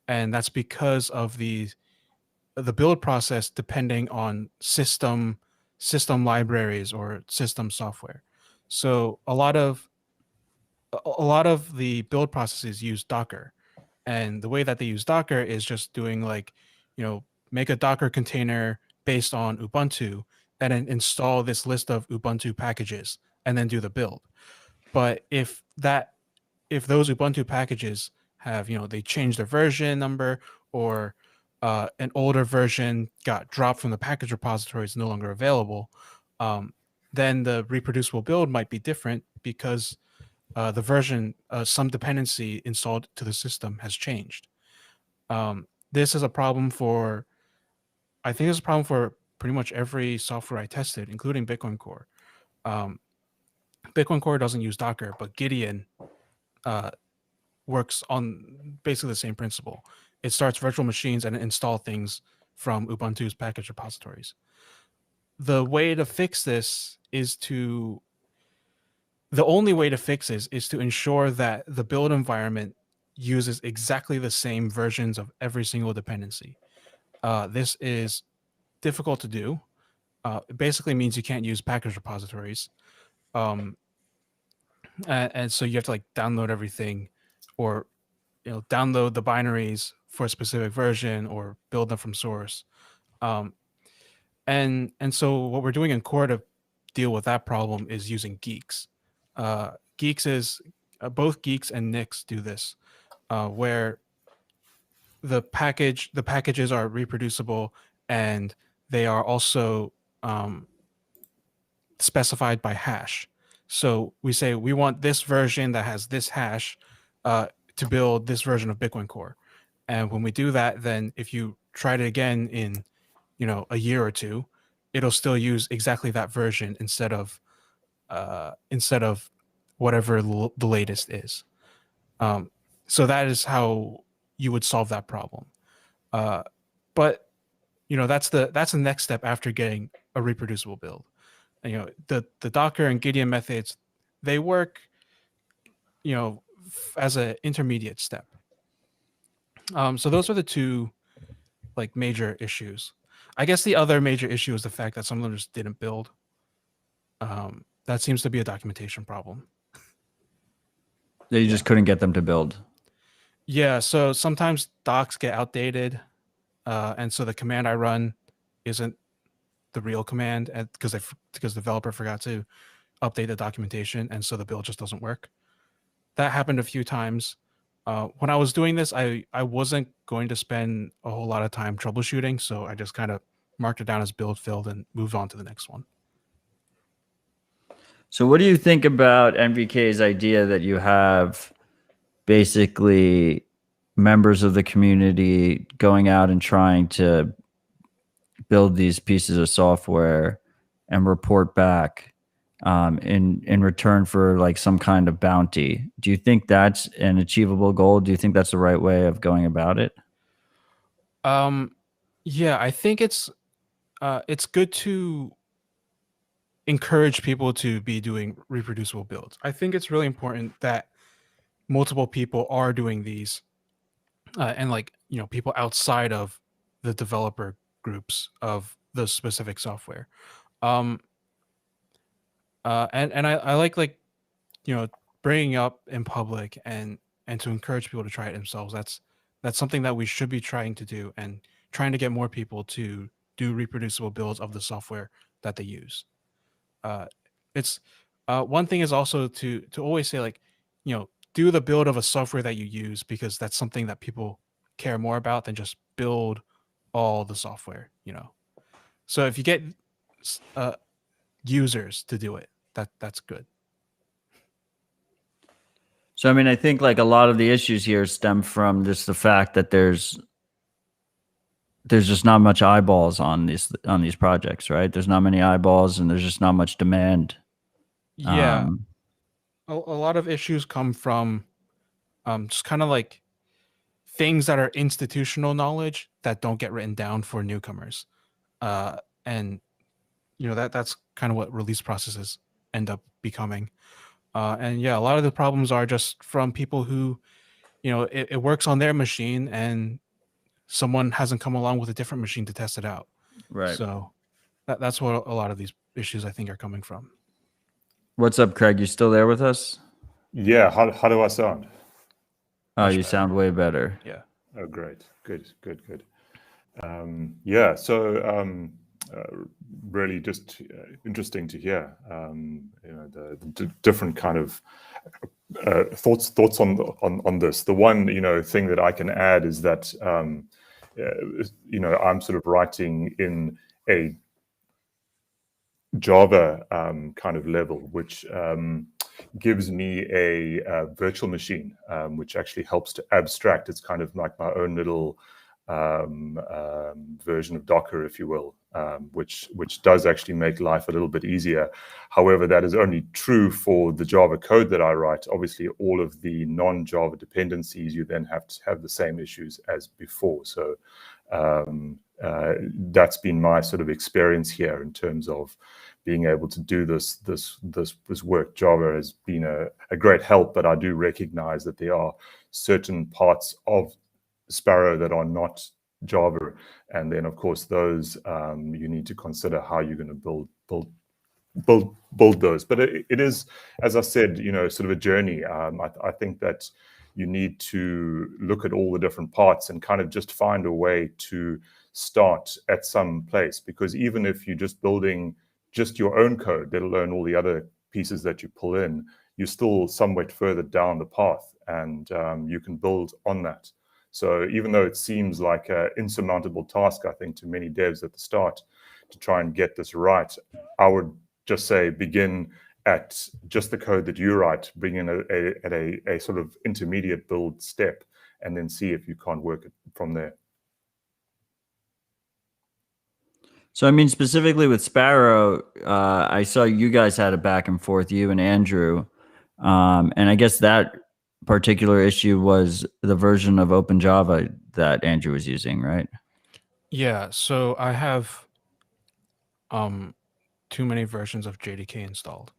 and that's because of the build process depending on system libraries or system software. So a lot of the build processes use Docker, and the way that they use Docker is just doing make a Docker container based on Ubuntu and then install this list of Ubuntu packages and then do the build. But if those Ubuntu packages have, they change their version number, or an older version got dropped from the package repository, is no longer available, then the reproducible build might be different because the version, some dependency installed to the system has changed. This is a problem for pretty much every software I tested, including Bitcoin Core. Bitcoin Core doesn't use Docker, but Gideon works on basically the same principle. It starts virtual machines and install things from Ubuntu's package repositories. The only way to fix this is to ensure that the build environment uses exactly the same versions of every single dependency. This is difficult to do. It basically means you can't use package repositories. And so you have to download everything, or download the binaries for a specific version, or build them from source. And so what we're doing in Core to deal with that problem is using Geeks. Geeks is both Geeks and Nix do this, where the packages are reproducible, and they are also specified by hash. So we say we want this version that has this hash to build this version of Bitcoin Core. And when we do that, then if you try it again a year or two, it'll still use exactly that version instead of whatever the latest is. So that is how you would solve that problem. But that's the next step after getting a reproducible build. The Docker and Gideon methods, they work as an intermediate step. So those are the two like major issues. I guess the other major issue is the fact that some of them just didn't build. That seems to be a documentation problem. You just couldn't get them to build. Yeah, so sometimes docs get outdated, and so the command I run isn't the real command, because the developer forgot to update the documentation, and so the build just doesn't work. That happened a few times. When I was doing this, I wasn't going to spend a whole lot of time troubleshooting, so I just kind of marked it down as build failed and moved on to the next one. So what do you think about NVK's idea that you have basically members of the community going out and trying to build these pieces of software and report back in return for like some kind of bounty? Do you think that's an achievable goal? Do you think that's the right way of going about it? Yeah, I think it's good to encourage people to be doing reproducible builds. I think it's really important that multiple people are doing these, and like people outside of the developer groups of the specific software. And I like bringing up in public and to encourage people to try it themselves. That's something that we should be trying to do, and trying to get more people to do reproducible builds of the software that they use. It's one thing is also to always say, like, do the build of a software that you use, because that's something that people care more about than just build all the software. So if you get users to do it, that's good. So I mean, I think like a lot of the issues here stem from just the fact that there's just not much eyeballs on these projects, right? There's not many eyeballs, and there's just not much demand. Yeah, a lot of issues come from just kind of like things that are institutional knowledge that don't get written down for newcomers, and that's kind of what release processes end up becoming. And yeah, a lot of the problems are just from people who, it works on their machine, and someone hasn't come along with a different machine to test it out. Right. So that's where a lot of these issues, I think, are coming from. What's up, Craig? You still there with us? Yeah. How do I sound? Oh, you sound way better. Yeah. Oh, great. Good. Yeah. So really just interesting to hear. The different kind of thoughts on this. The one thing that I can add is that I'm sort of writing in a Java kind of level, which gives me a virtual machine, which actually helps to abstract. It's kind of like my own little version of Docker, if you will, which does actually make life a little bit easier. However, that is only true for the Java code that I write. Obviously, all of the non-Java dependencies, you then have to have the same issues as before. So that's been my sort of experience here in terms of being able to do this work. Java has been a great help, but I do recognize that there are certain parts of Sparrow that are not Java, and then of course those you need to consider how you're going to build those. But it is, as I said, sort of a journey. I think that you need to look at all the different parts and kind of just find a way to start at some place, because even if you're just building just your own code, let alone all the other pieces that you pull in, you're still somewhat further down the path, and you can build on that. So even though it seems like an insurmountable task, I think, to many devs at the start to try and get this right, I would just say begin at just the code that you write, bring in a sort of intermediate build step, and then see if you can't work it from there. So, I mean, specifically with Sparrow, I saw you guys had a back and forth, you and Andrew. And I guess that particular issue was the version of OpenJava that Andrew was using, right? Yeah, so I have too many versions of JDK installed.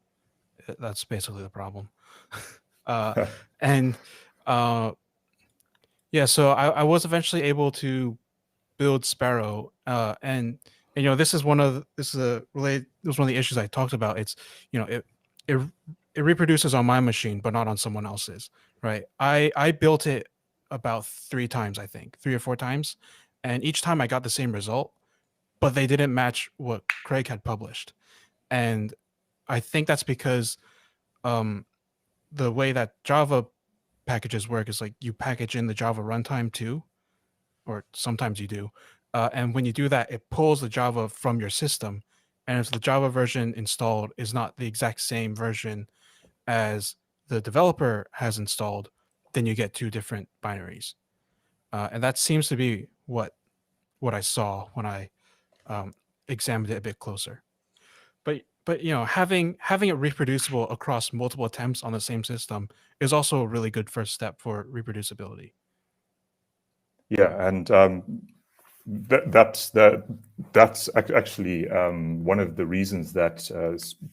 That's basically the problem. uh, and yeah, so I was eventually able to build Sparrow, and you know this is one of the issues I talked about. It's it it reproduces on my machine, but not on someone else's. Right? I built it about 3 times, I think 3 or 4 times, and each time I got the same result, but they didn't match what Craig had published, and I think that's because the way that Java packages work is like you package in the Java runtime too, or sometimes you do. And when you do that, it pulls the Java from your system. And if the Java version installed is not the exact same version as the developer has installed, then you get 2 different binaries. And that seems to be what I saw when I examined it a bit closer. But having it reproducible across multiple attempts on the same system is also a really good first step for reproducibility. Yeah, and that's actually one of the reasons that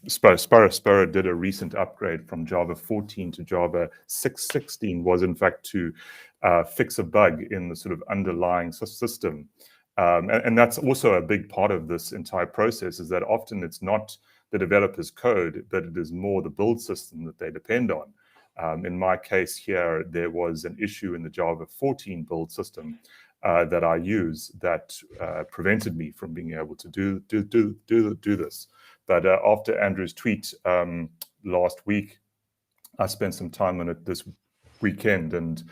Sparrow did a recent upgrade from Java 14 to Java 6.16 was in fact to fix a bug in the sort of underlying system. And that's also a big part of this entire process, is that often it's not the developer's code, but it is more the build system that they depend on. In my case here, there was an issue in the Java 14 build system that I use that prevented me from being able to do this. But after Andrew's tweet last week, I spent some time on it this weekend, and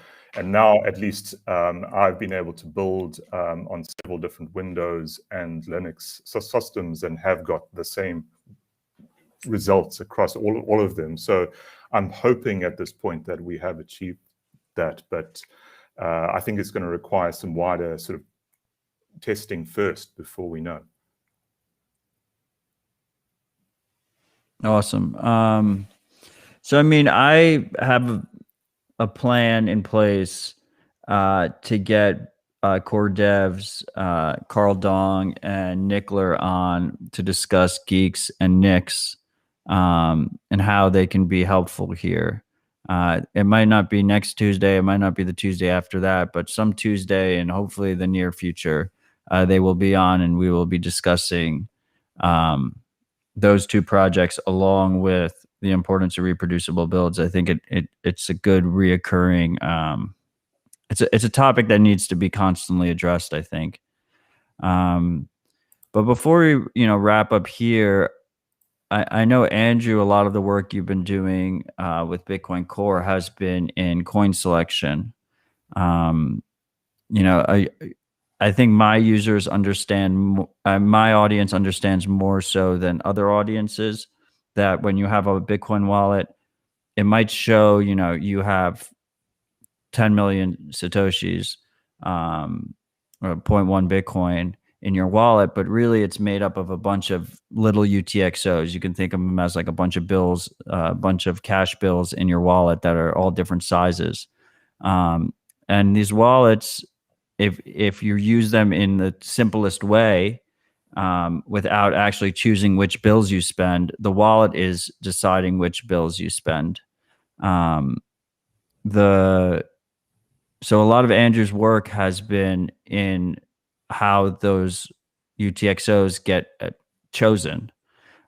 now at least I've been able to build on several different Windows and Linux systems and have got the same results across all of them. So I'm hoping at this point that we have achieved that, but I think it's going to require some wider sort of testing first before we know. Awesome. So, I mean, I have a plan in place to get core devs, Carl Dong and Nickler on to discuss geeks and nicks and how they can be helpful here. It might not be next Tuesday, it might not be the Tuesday after that, but some Tuesday and hopefully the near future, they will be on and we will be discussing those 2 projects along with the importance of reproducible builds. I think it's a good reoccurring. It's a topic that needs to be constantly addressed, I think. But before we wrap up here, I know, Andrew, a lot of the work you've been doing with Bitcoin Core has been in coin selection. I think my users understand, my audience understands more so than other audiences that when you have a Bitcoin wallet, it might show, you have 10 million Satoshis, or 0.1 Bitcoin in your wallet, but really it's made up of a bunch of little UTXOs. You can think of them as like a bunch of bills, a bunch of cash bills in your wallet that are all different sizes. And these wallets, if you use them in the simplest way, without actually choosing which bills you spend, the wallet is deciding which bills you spend. So a lot of Andrew's work has been in how those UTXOs get chosen.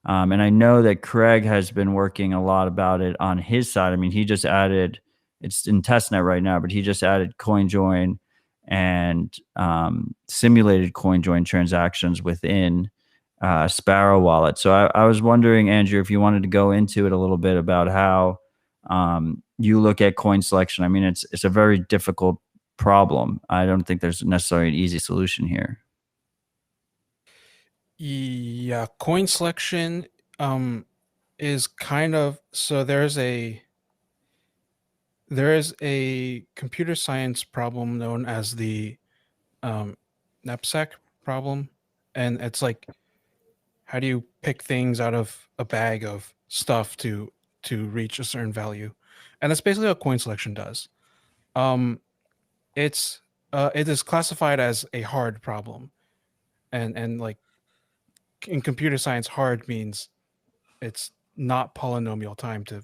And I know that Craig has been working a lot about it on his side. I mean, he just added, it's in testnet right now, but he just added CoinJoin and simulated CoinJoin transactions within Sparrow wallet. So I was wondering, Andrew, if you wanted to go into it a little bit about how you look at coin selection. I mean, it's a very difficult problem. I don't think there's necessarily an easy solution here. Yeah, coin selection is kind of, so there is a computer science problem known as the knapsack problem, And it's like, how do you pick things out of a bag of stuff to reach a certain value? And that's basically what coin selection does. It is classified as a hard problem, and like in computer science, hard means it's not polynomial time to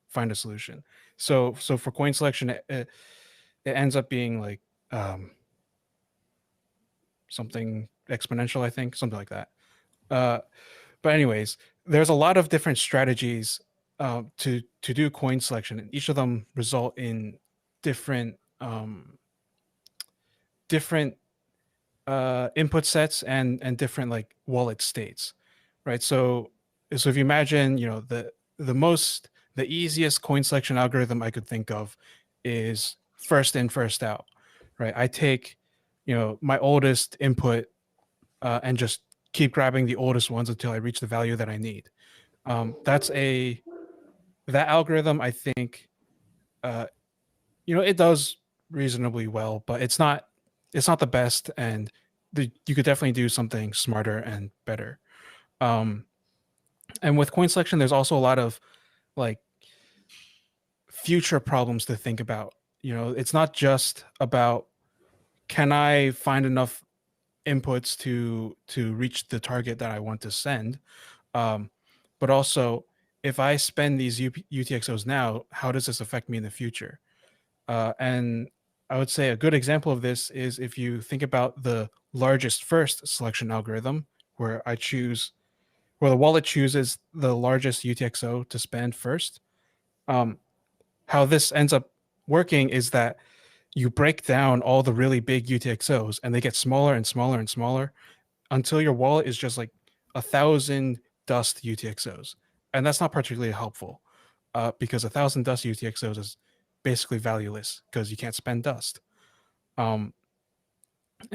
find a solution. So for coin selection, it ends up being like something exponential, I think, something like that. But anyways, there's a lot of different strategies to do coin selection, and each of them result in different different input sets and different like wallet states, right? So if you imagine, the easiest coin selection algorithm I could think of is first in, first out, right? I take, my oldest input and just keep grabbing the oldest ones until I reach the value that I need. That algorithm, I think, it does reasonably well, but it's not the best, and you could definitely do something smarter and better. And with coin selection, there's also a lot of like future problems to think about. It's not just about, can I find enough inputs to reach the target that I want to send, but also, if I spend these UTXOs now, how does this affect me in the future? And I would say a good example of this is if you think about the largest first selection algorithm, where the wallet chooses the largest UTXO to spend first. How this ends up working is that you break down all the really big UTXOs, and they get smaller and smaller and smaller until your wallet is just like 1,000 dust UTXOs. And that's not particularly helpful because 1,000 dust UTXOs is basically valueless because you can't spend dust. And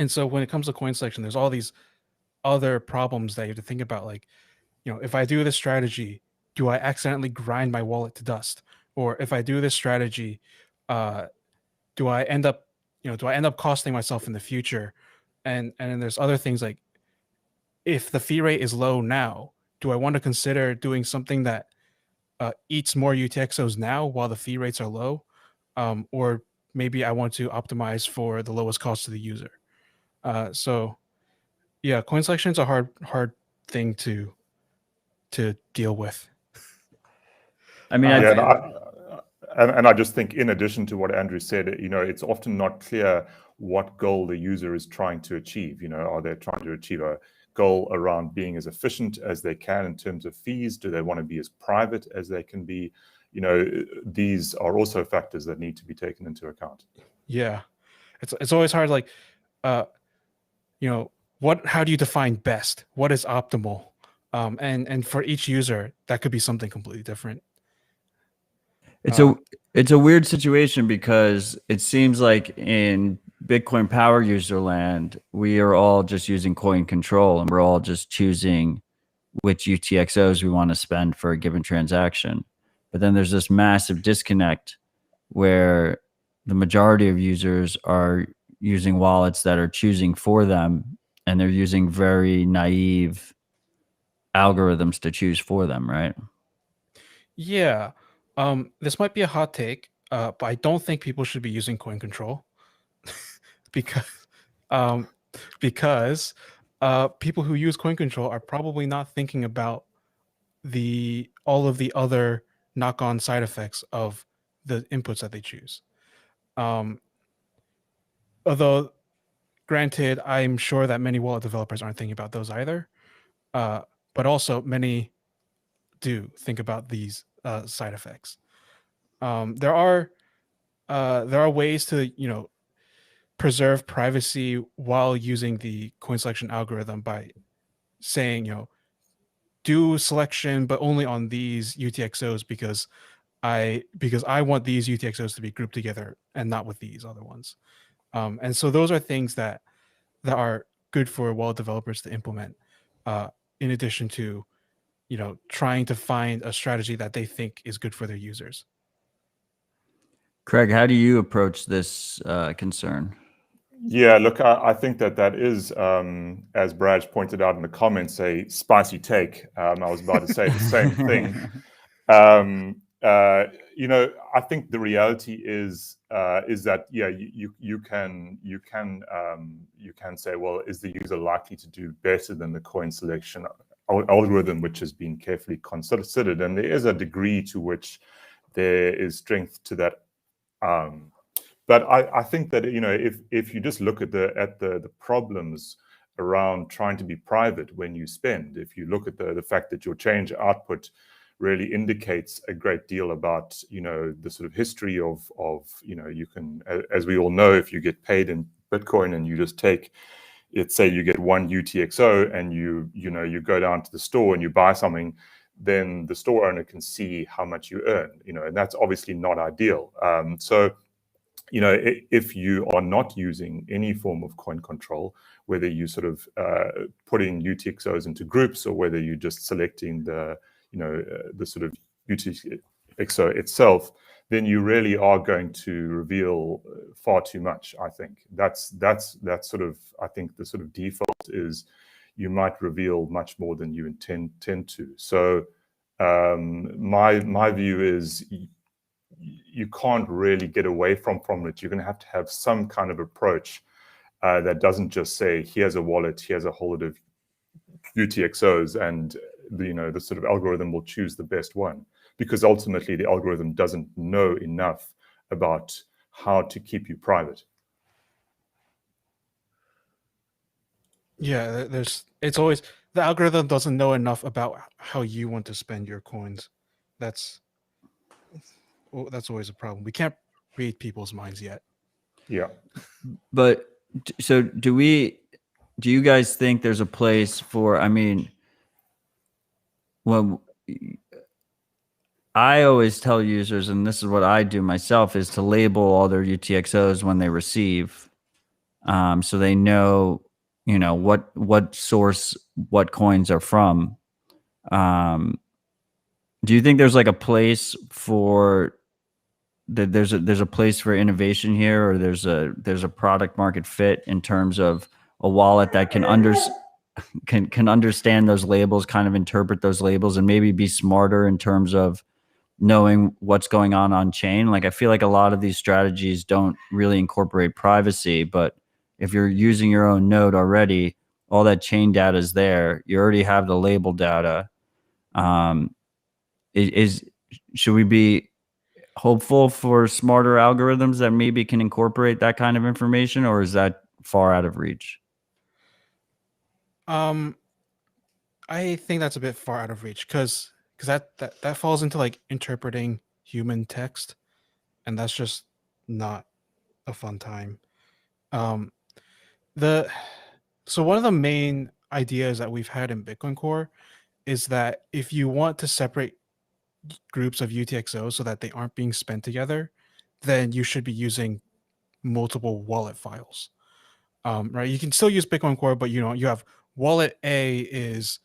so when it comes to coin selection, there's all these other problems that you have to think about. Like, if I do this strategy, do I accidentally grind my wallet to dust? Or if I do this strategy, do I end up costing myself in the future? And then there's other things like, if the fee rate is low now, do I want to consider doing something that eats more UTXOs now while the fee rates are low? Or maybe I want to optimize for the lowest cost to the user. So yeah, coin selection is a hard thing to deal with. I mean, and I just think, in addition to what Andrew said, it's often not clear what goal the user is trying to achieve. Are they trying to achieve a goal around being as efficient as they can in terms of fees? Do they want to be as private as they can be? These are also factors that need to be taken into account. Yeah, it's always hard. Like, how do you define best? What is optimal? And for each user, that could be something completely different. It's a weird situation because it seems like in Bitcoin power user land, we are all just using coin control, and we're all just choosing which UTXOs we want to spend for a given transaction. But then there's this massive disconnect where the majority of users are using wallets that are choosing for them, and they're using very naive algorithms to choose for them, right? Yeah. This might be a hot take, but I don't think people should be using coin control because people who use coin control are probably not thinking about all of the other knock-on side effects of the inputs that they choose. Although, granted, I'm sure that many wallet developers aren't thinking about those either, but also many do think about these side effects. There are ways to preserve privacy while using the coin selection algorithm by saying do selection but only on these UTXOs because I want these UTXOs to be grouped together and not with these other ones. And so those are things that are good for wallet developers to implement, in addition to trying to find a strategy that they think is good for their users. Craig, how do you approach this concern? Yeah, look, I think that is, as Brad pointed out in the comments, a spicy take. I was about to say the same thing. Um, I think the reality is that you can say, well, is the user likely to do better than the coin selection algorithm, which has been carefully considered, and there is a degree to which there is strength to that. But I think that if you just look at the problems around trying to be private when you spend, if you look at the fact that your change output really indicates a great deal about the sort of history of you can, as we all know, if you get paid in Bitcoin and you just take, let's say you get one UTXO and you go down to the store and you buy something, then the store owner can see how much you earn, and that's obviously not ideal. So if you are not using any form of coin control, whether you sort of putting UTXOs into groups or whether you're just selecting the sort of UTXO itself, then you really are going to reveal far too much. I think that's sort of, I think the sort of default is you might reveal much more than you intend to. So my view is you can't really get away from it. You're going to have some kind of approach that doesn't just say, here's a wallet, here's a whole lot of UTXOs, and the sort of algorithm will choose the best one, because ultimately the algorithm doesn't know enough about how to keep you private. Yeah, it's always the algorithm doesn't know enough about how you want to spend your coins. That's always a problem. We can't read people's minds yet. Yeah. But so do you guys think there's a place for, I mean, well, I always tell users, and this is what I do myself, is to label all their UTXOs when they receive, so they know, what source, what coins are from. Do you think there's like a place for that? There's a place for innovation here, or there's a product market fit in terms of a wallet that can understand those labels, kind of interpret those labels, and maybe be smarter in terms of knowing what's going on chain. Like, I feel like a lot of these strategies don't really incorporate privacy, but if you're using your own node already, all that chain data is there. You already have the label data. Should we be hopeful for smarter algorithms that maybe can incorporate that kind of information, or is that far out of reach? I think that's a bit far out of reach because that falls into like interpreting human text, and that's just not a fun time. So one of the main ideas that we've had in Bitcoin Core is that if you want to separate groups of UTXOs so that they aren't being spent together, then you should be using multiple wallet files. Right? You can still use Bitcoin Core, but you have wallet A is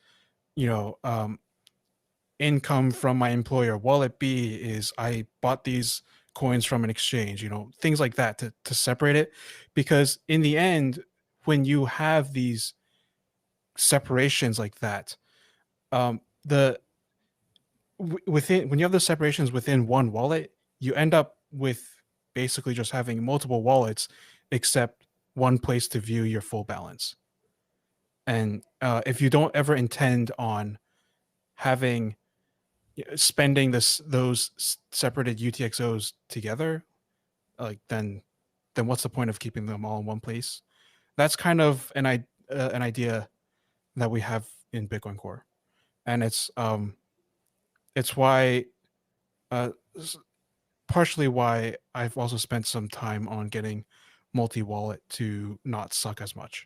income from my employer. Wallet B is I bought these coins from an exchange, things like that to separate it. Because in the end, when you have these separations like that, when you have the separations within one wallet, you end up with basically just having multiple wallets, except one place to view your full balance. And if you don't ever intend on spending those separated UTXOs together, like then what's the point of keeping them all in one place? That's kind of an idea that we have in Bitcoin Core, and it's why partially why I've also spent some time on getting multi-wallet to not suck as much.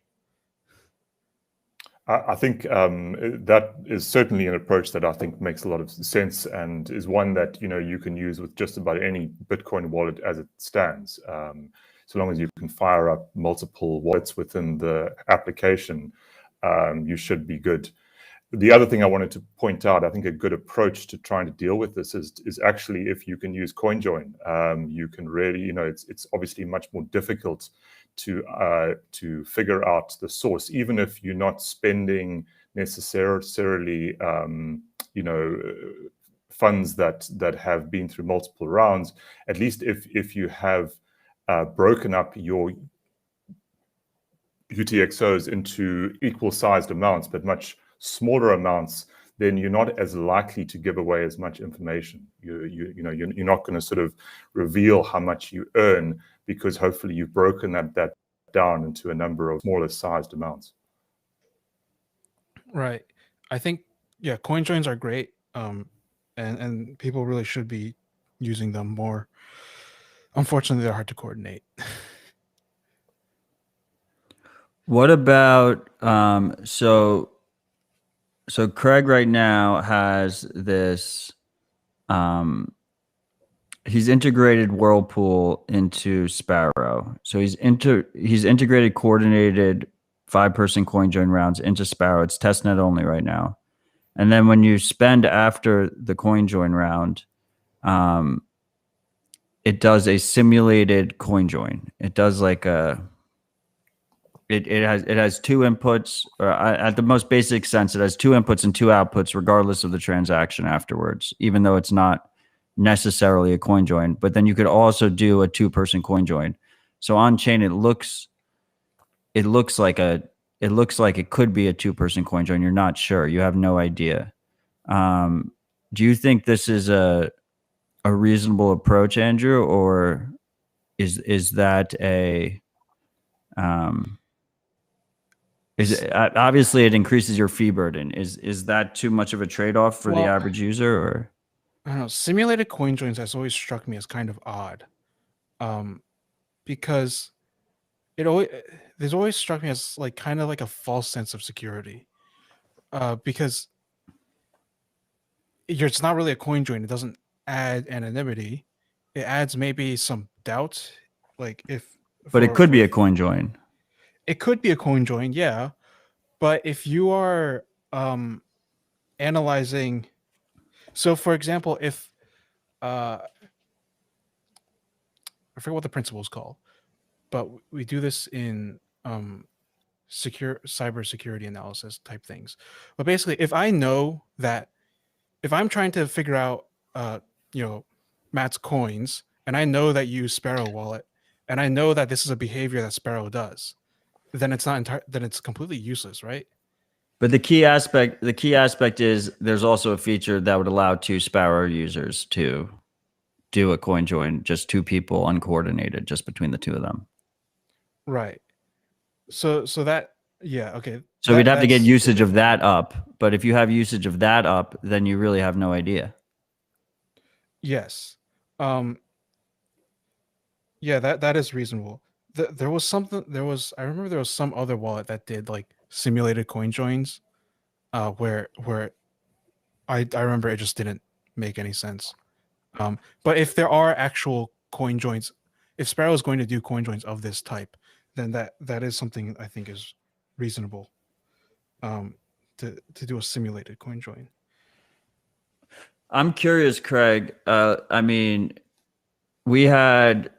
I think that is certainly an approach that I think makes a lot of sense and is one that you can use with just about any Bitcoin wallet as it stands. So long as you can fire up multiple wallets within the application, you should be good. The other thing I wanted to point out, I think a good approach to trying to deal with this is actually if you can use CoinJoin. You can really, it's obviously much more difficult to figure out the source, even if you're not spending necessarily funds that have been through multiple rounds. At least if you have broken up your UTXOs into equal sized amounts, but much smaller amounts, then you're not as likely to give away as much information. You're not going to sort of reveal how much you earn, because hopefully you've broken that down into a number of smaller sized amounts. Right. I think, yeah, coin joins are great. And people really should be using them more. Unfortunately, they're hard to coordinate. What about so Craig right now has this he's integrated Whirlpool into Sparrow. So he's integrated coordinated 5-person coin join rounds into Sparrow. It's testnet only right now. And then when you spend after the coin join round, it does a simulated coin join. It does like it has 2 inputs, or at the most basic sense, it has 2 inputs and 2 outputs, regardless of the transaction afterwards, even though it's not necessarily a coin join. But then you could also do a 2-person coin join. So on chain, it looks like it could be a 2-person coin join. You're not sure. You have no idea. Do you think this is a reasonable approach, Andrew, or is that a obviously it increases your fee burden? Is that too much of a trade-off for the average user? Or I don't know. Simulated coin joins has always struck me as kind of odd, because there's always struck me as like kind of like a false sense of security, because it's not really a coin join. It doesn't add anonymity. It adds maybe some doubt, like but it could be a coin join. It could be a coin join, yeah. But if you are analyzing, so for example, if I forget what the principle is called, but we do this in cybersecurity analysis type things. But basically, if I know that, if I'm trying to figure out Matt's coins, and I know that you use Sparrow Wallet, and I know that this is a behavior that Sparrow does, then it's not then it's completely useless, right? But the key aspect is there's also a feature that would allow 2 Sparrow users to do a coin join, just 2 people uncoordinated, just between the 2 of them. Right. So that, yeah, okay. So we'd have to get usage of that up. But if you have usage of that up, then you really have no idea. Yes. Yeah, that is reasonable. There was something. I remember there was some other wallet that did like simulated coin joins, where I remember it just didn't make any sense. But if there are actual coin joins, if Sparrow is going to do coin joins of this type, then that is something I think is reasonable. To do a simulated coin join. I'm curious, Craig. I mean, we had,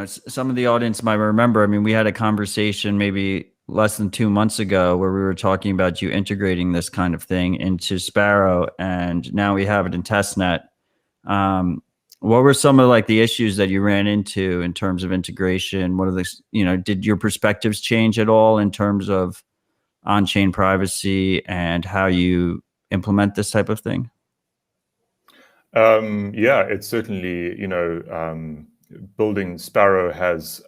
some of the audience might remember, I mean, we had a conversation maybe less than 2 months ago where we were talking about you integrating this kind of thing into Sparrow, and now we have it in testnet. What were some of like the issues that you ran into in terms of integration? What are the, did your perspectives change at all in terms of on-chain privacy and how you implement this type of thing? Yeah, it's certainly, building Sparrow has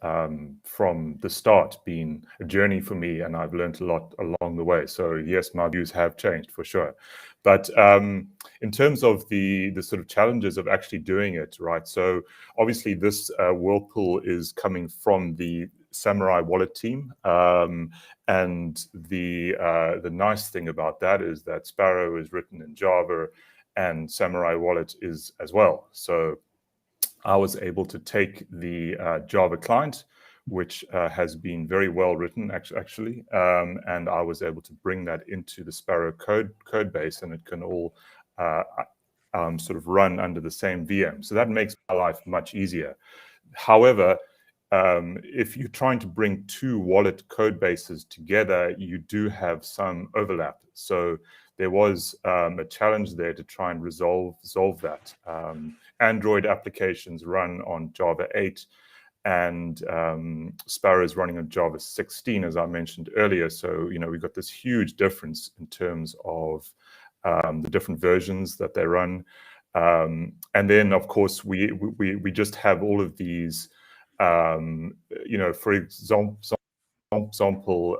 from the start been a journey for me, and I've learned a lot along the way. So yes, my views have changed for sure. But in terms of the sort of challenges of actually doing it, right? So obviously this Whirlpool is coming from the Samurai Wallet team, and the nice thing about that is that Sparrow is written in Java, and Samurai Wallet is as well. So I was able to take the Java client, which has been very well written actually, and I was able to bring that into the Sparrow code base, and it can all sort of run under the same VM. So that makes my life much easier. However, if you're trying to bring two wallet code bases together, you do have some overlap. So there was a challenge there to try and resolve that. Android applications run on Java 8, and Sparrow is running on Java 16, as I mentioned earlier. So, we've got this huge difference in terms of the different versions that they run. And then, of course, we just have all of these, for example,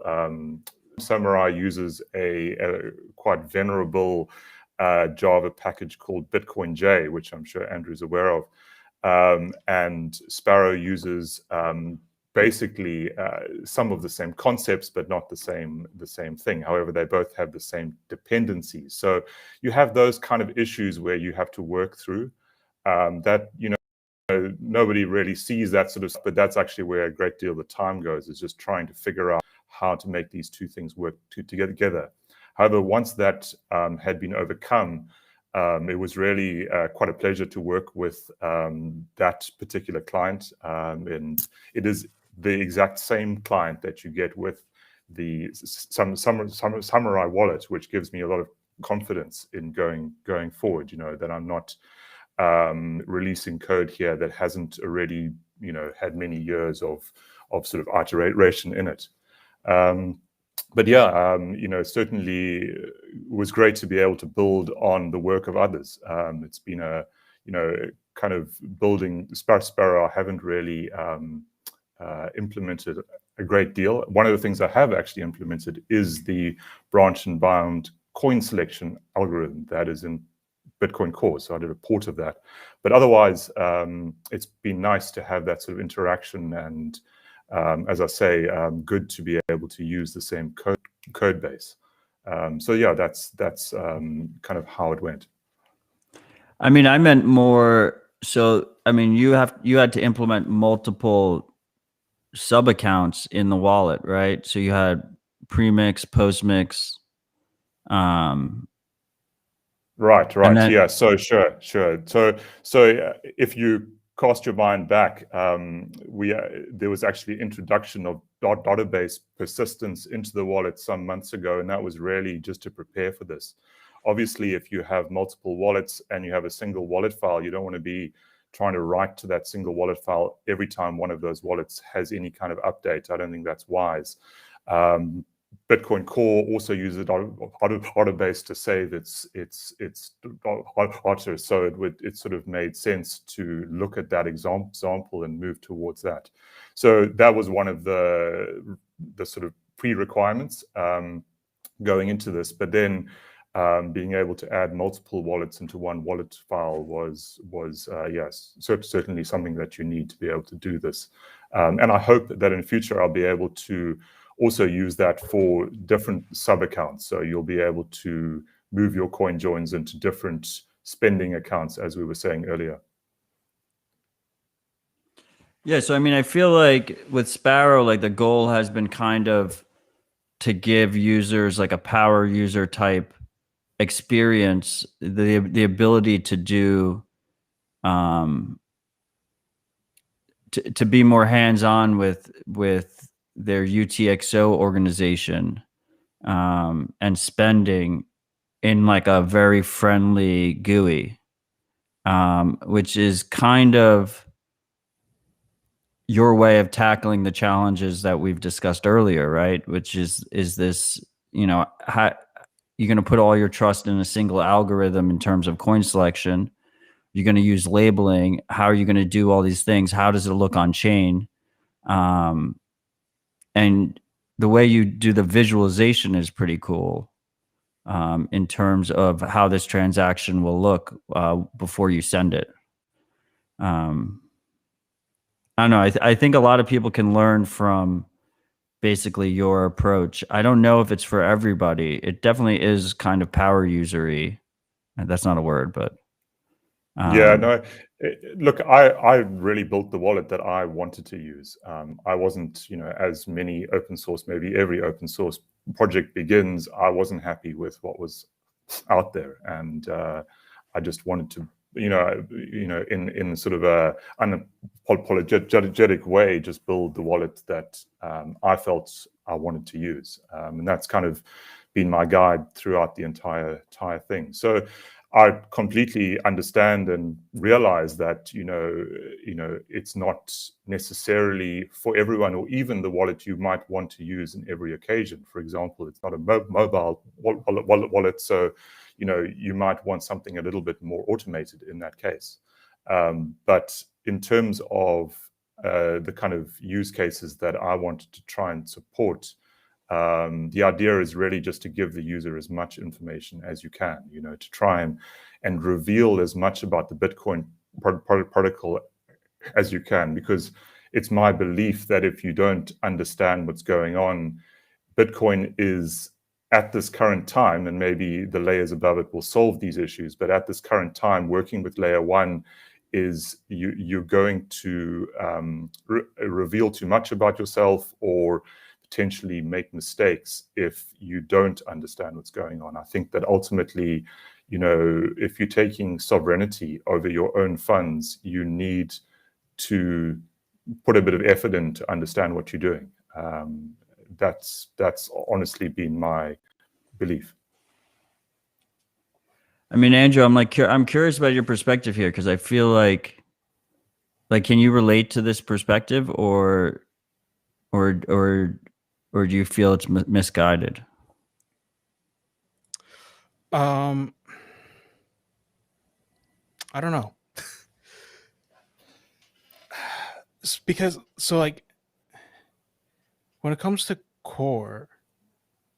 Samurai uses a quite venerable Java package called Bitcoin J, which I'm sure Andrew's aware of. And Sparrow uses basically some of the same concepts, but not the same thing. However, they both have the same dependencies. So you have those kind of issues where you have to work through that, nobody really sees that sort of stuff, but that's actually where a great deal of the time goes, is just trying to figure out how to make these two things work together. However, once that had been overcome, it was really quite a pleasure to work with that particular client. And it is the exact same client that you get with the Samurai wallet, which gives me a lot of confidence in going forward, that I'm not releasing code here that hasn't already, had many years of sort of iteration in it. But yeah, certainly it was great to be able to build on the work of others. It's been a, kind of building Sparrow. I haven't really implemented a great deal. One of the things I have actually implemented is the branch and bound coin selection algorithm that is in Bitcoin Core. So I did a port of that. But otherwise, it's been nice to have that sort of interaction, and as I say, good to be able to use the same code base. So yeah, that's kind of how it went. I mean, I meant more. So I mean, you had to implement multiple sub accounts in the wallet, right? So you had premix, postmix. Right. Then, yeah. So sure. So if you cast your mind back, there was actually introduction of database persistence into the wallet some months ago, and that was really just to prepare for this. Obviously, if you have multiple wallets and you have a single wallet file, you don't want to be trying to write to that single wallet file every time one of those wallets has any kind of update. I don't think that's wise. Bitcoin Core also uses a database to save its data, so it sort of made sense to look at that example and move towards that. So that was one of the sort of pre-requirements going into this. But then being able to add multiple wallets into one wallet file was yes, certainly something that you need to be able to do this. And I hope that in future I'll be able to also use that for different sub accounts. So you'll be able to move your coin joins into different spending accounts, as we were saying earlier. yeah. So I mean, I feel like with Sparrow, like the goal has been kind of to give users like a power user type experience, the ability to do to be more hands-on with their UTXO organization and spending in like a very friendly GUI, which is kind of your way of tackling the challenges that we've discussed earlier, right? Which is this, how you're going to put all your trust in a single algorithm in terms of coin selection. You're going to use labeling. How are you going to do all these things? How does it look on chain? And the way you do the visualization is pretty cool in terms of how this transaction will look before you send it. I don't know. I think a lot of people can learn from basically your approach. I don't know if it's for everybody. It definitely is kind of power usery. That's not a word, but yeah, no. Look, I really built the wallet that I wanted to use. I wasn't, as many open source, maybe every open source project begins, I wasn't happy with what was out there, and I just wanted to in sort of a unapologetic way, just build the wallet that I felt I wanted to use, and that's kind of been my guide throughout the entire thing. So I completely understand and realize that it's not necessarily for everyone, or even the wallet you might want to use in every occasion. For example, it's not a mobile wallet, so you might want something a little bit more automated in that case. But in terms of the kind of use cases that I wanted to try and support, the idea is really just to give the user as much information as you can, to try and reveal as much about the Bitcoin protocol as you can, because it's my belief that if you don't understand what's going on, Bitcoin is, at this current time, and maybe the layers above it will solve these issues, but at this current time, working with layer one is you're going to reveal too much about yourself, or potentially make mistakes if you don't understand what's going on. I think that ultimately, if you're taking sovereignty over your own funds, you need to put a bit of effort in to understand what you're doing. That's honestly been my belief. I mean, Andrew, I'm curious about your perspective here, because I feel like can you relate to this perspective, or do you feel it's misguided? I don't know. Because when it comes to Core,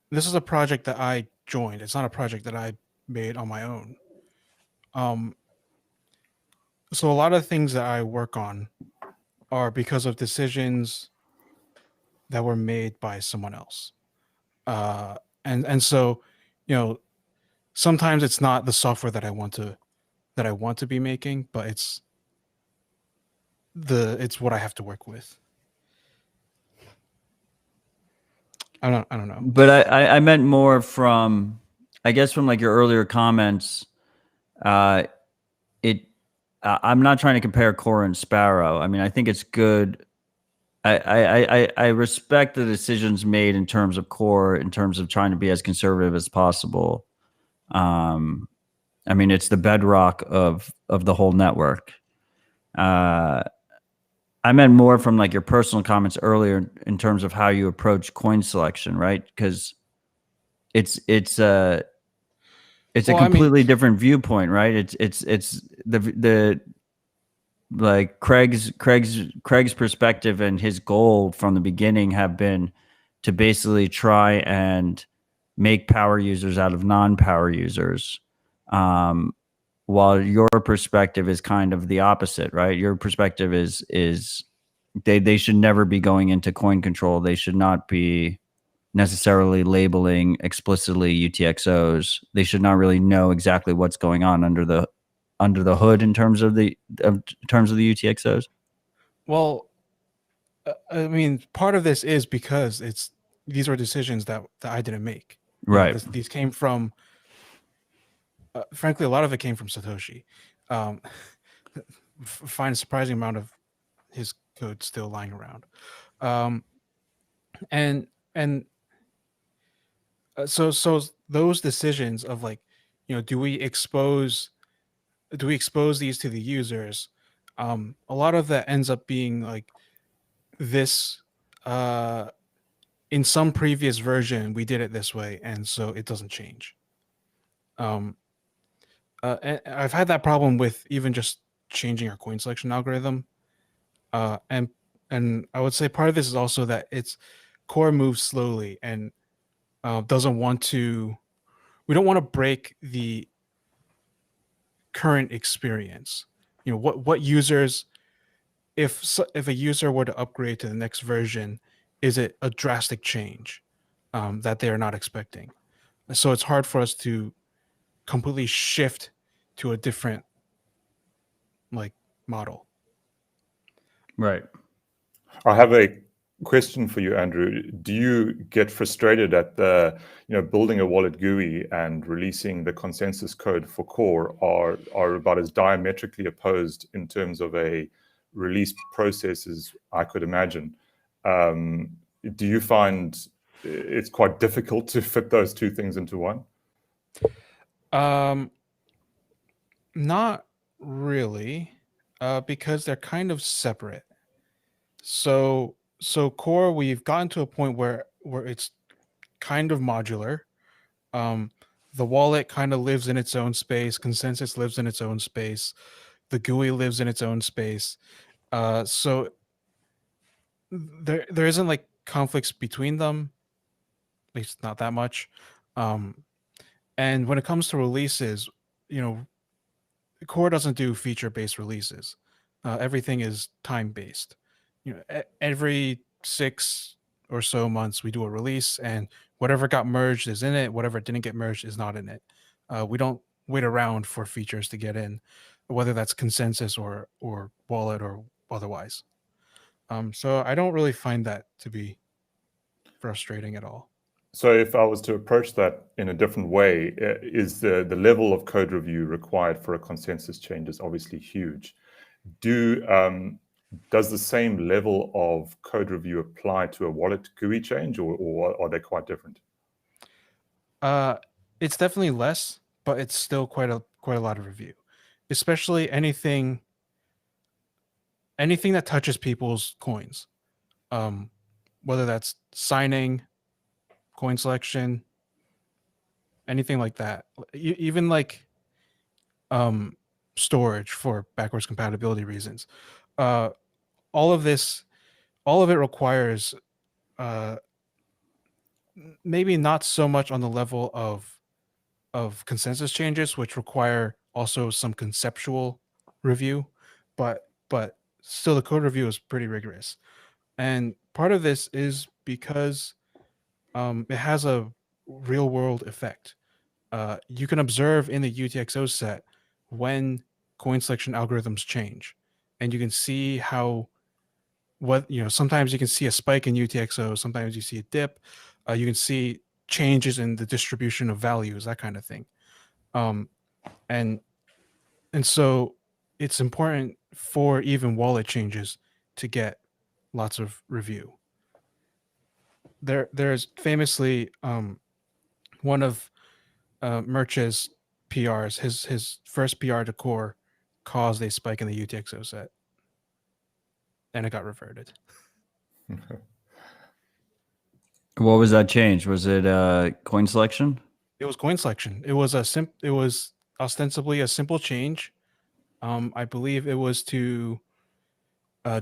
this is a project that I joined. It's not a project that I made on my own. So a lot of things that I work on are because of decisions that were made by someone else. And so, sometimes it's not the software that I want to be making, but it's what I have to work with. I don't know. But I meant more from, I guess, from your earlier comments. I'm not trying to compare Core and Sparrow. I mean, I think it's good. I respect the decisions made in terms of Core, in terms of trying to be as conservative as possible. I mean, it's the bedrock of the whole network. I meant more from your personal comments earlier in terms of how you approach coin selection, right? Because it's a completely different viewpoint, right? It's the Craig's perspective and his goal from the beginning have been to basically try and make power users out of non-power users, while your perspective is kind of the opposite, right? Your perspective is they should never be going into coin control. They should not be necessarily labeling explicitly UTXOs. They should not really know exactly what's going on under the hood in terms of the UTXOs. Well, I mean, part of this is because these are decisions that I didn't make. Right. These came from, frankly, a lot of it came from Satoshi. Find a surprising amount of his code still lying around. So those decisions of do we expose these to the users? A lot of that ends up being this. In some previous version, we did it this way, and so it doesn't change. And I've had that problem with even just changing our coin selection algorithm. And I would say part of this is also that Core moves slowly and doesn't want to. We don't want to break the current experience. What users, if a user were to upgrade to the next version, is it a drastic change that they are not expecting? So it's hard for us to completely shift to a different model. Right. I have a question for you, Andrew. Do you get frustrated at the, building a wallet GUI and releasing the consensus code for core are about as diametrically opposed in terms of a release process as I could imagine? Do you find it's quite difficult to fit those two things into one? Not really, because they're kind of separate. So core, we've gotten to a point where it's kind of modular. The wallet kind of lives in its own space. Consensus lives in its own space. The GUI lives in its own space. So there isn't like conflicts between them, at least not that much. And when it comes to releases, core doesn't do feature-based releases. Everything is time-based. Every 6 or so months we do a release, and whatever got merged is in it. Whatever didn't get merged is not in it. We don't wait around for features to get in, whether that's consensus or wallet or otherwise. So I don't really find that to be frustrating at all. So if I was to approach that in a different way, is the level of code review required for a consensus change is obviously huge. Does the same level of code review apply to a wallet GUI change, or are they quite different? It's definitely less, but it's still quite a lot of review, especially anything that touches people's coins, whether that's signing, coin selection, anything like that. Even like storage for backwards compatibility reasons. All of it requires maybe not so much on the level of consensus changes, which require also some conceptual review, but still the code review is pretty rigorous. And part of this is because it has a real world effect. You can observe in the UTXO set when coin selection algorithms change, and you can see how sometimes you can see a spike in UTXO, sometimes you see a dip, you can see changes in the distribution of values, that kind of thing. And so it's important for even wallet changes to get lots of review. There's famously one of Murch's PRs, his first PR to core caused a spike in the UTXO set, and it got reverted. What was that change? Was it coin selection? It was coin selection. It was ostensibly a simple change. I believe it was to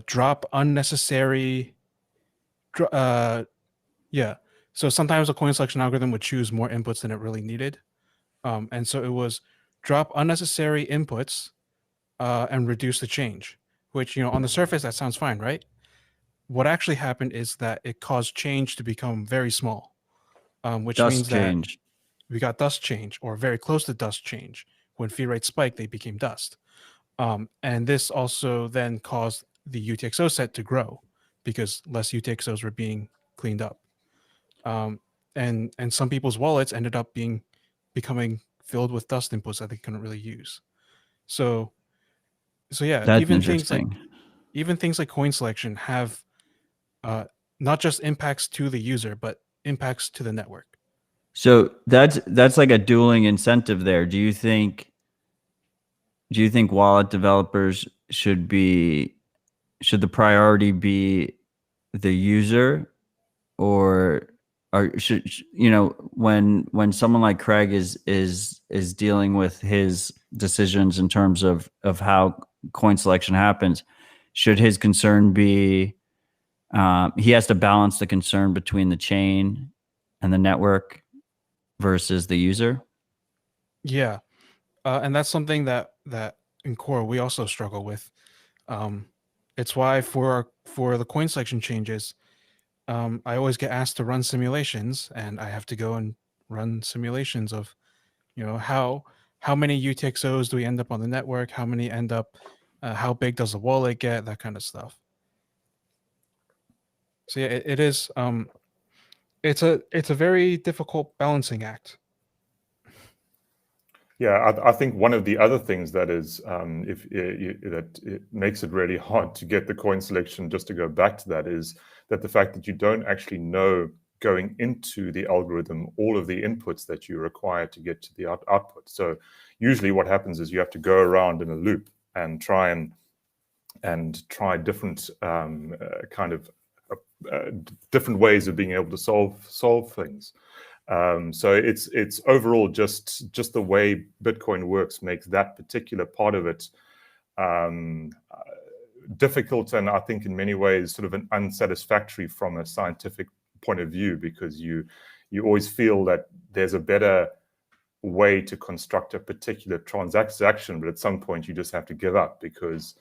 drop unnecessary. So sometimes a coin selection algorithm would choose more inputs than it really needed, and so it was drop unnecessary inputs and reduce the change. Which on the surface that sounds fine, right? What actually happened is that it caused change to become very small, which Dust means change. that we got dust change, or very close to dust change. When fee rates spiked, they became dust. And this also then caused the UTXO set to grow because less UTXOs were being cleaned up. And some people's wallets ended up becoming filled with dust inputs that they couldn't really use. So yeah, That's even interesting. things like coin selection have not just impacts to the user, but impacts to the network. So that's like a dueling incentive there. Do you think wallet developers should the priority be the user, or should when someone like Craig is dealing with his decisions in terms of how coin selection happens, should his concern be he has to balance the concern between the chain and the network versus the user? Yeah, and that's something that in core we also struggle with. It's why for the coin selection changes, I always get asked to run simulations, and I have to go and run simulations of how many UTXOs do we end up on the network, how many end up, how big does the wallet get, that kind of stuff. So yeah, it is. It's a very difficult balancing act. Yeah, I think one of the other things that is that it makes it really hard to get the coin selection, just to go back to that, is that the fact that you don't actually know going into the algorithm all of the inputs that you require to get to the output. So usually what happens is you have to go around in a loop and try different kind of different ways of being able to solve things. So it's overall just the way Bitcoin works makes that particular part of it difficult, and I think in many ways sort of an unsatisfactory from a scientific point of view, because you always feel that there's a better way to construct a particular transaction, but at some point you just have to give up, because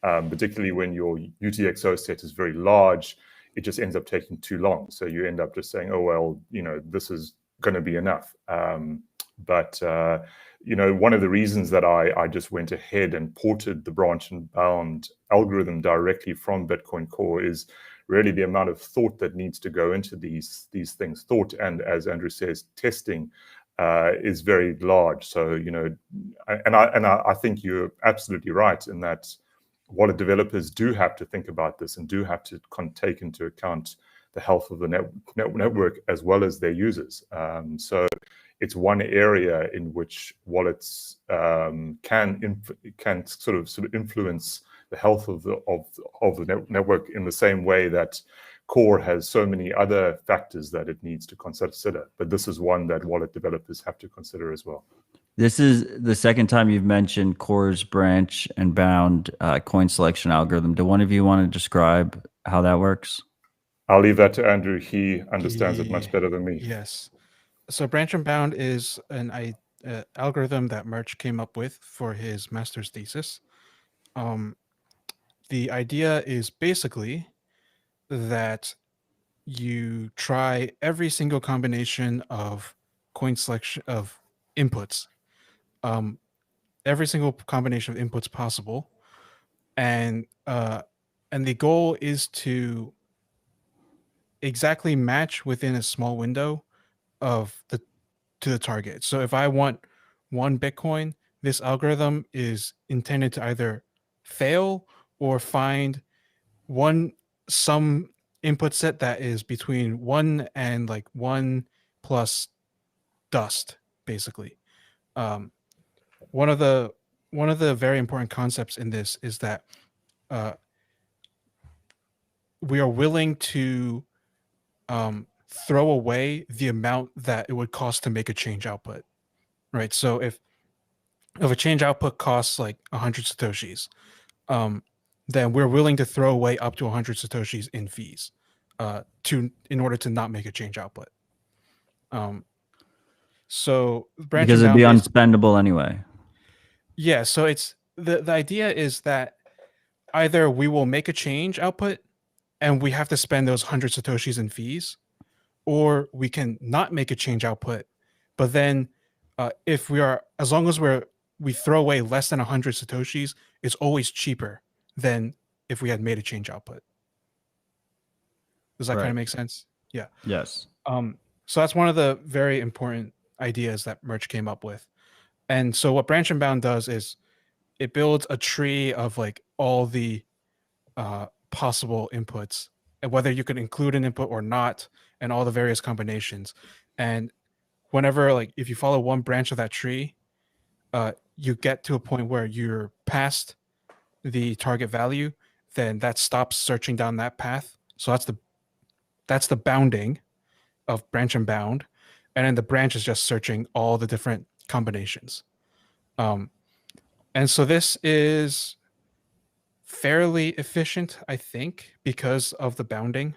particularly when your UTXO set is very large, it just ends up taking too long. So you end up just saying, oh, well, this is going to be enough. But one of the reasons that I just went ahead and ported the branch and bound algorithm directly from Bitcoin Core is really the amount of thought that needs to go into these things. Thought, and as Andrew says, testing is very large. So, I think you're absolutely right in that wallet developers do have to think about this and do have to take into account the health of the network as well as their users. So it's one area in which wallets can sort of influence the health of the network in the same way that Core has so many other factors that it needs to consider. But this is one that wallet developers have to consider as well. This is the second time you've mentioned Core's branch and bound coin selection algorithm. Do one of you want to describe how that works? I'll leave that to Andrew. He understands it much better than me. Yes. So branch and bound is an algorithm that Murch came up with for his master's thesis. The idea is basically that you try every single combination of coin selection of inputs, every single combination of inputs possible, and the goal is to exactly match within a small window of the target. So if I want 1 Bitcoin, this algorithm is intended to either fail or find some input set that is between 1 and like 1 plus dust, basically. One of the very important concepts in this is that we are willing to throw away the amount that it would cost to make a change output, right? So if a change output costs like 100 satoshis, then we're willing to throw away up to 100 satoshis in fees in order to not make a change output. So because it'd be unspendable anyway. Yeah, so it's the idea is that either we will make a change output and we have to spend those 100 satoshis in fees, or we can not make a change output, but then as long as we throw away less than 100 satoshis, it's always cheaper than if we had made a change output. Does that kind of make sense? Yeah. Yes. So that's one of the very important ideas that Murch came up with. And so what branch and bound does is it builds a tree of like all the possible inputs, and whether you could include an input or not, and all the various combinations. And whenever, like, if you follow one branch of that tree, you get to a point where you're past the target value, then that stops searching down that path. So that's the bounding of branch and bound. And then the branch is just searching all the different combinations. And so this is fairly efficient, I think, because of the bounding.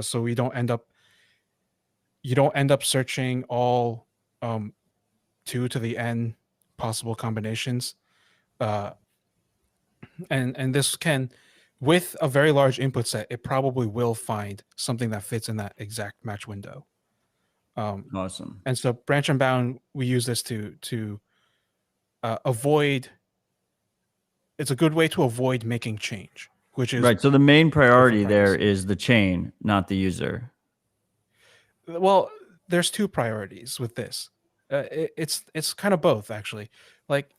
So you don't end up searching all 2 to the n possible combinations. And this can, with a very large input set, it probably will find something that fits in that exact match window. Awesome. And so branch and bound, we use this to avoid. It's a good way to avoid making change. which is right. So the main priority there privacy. is the chain, not the user. Well, there's two priorities with this. It's kind of both, actually. Like,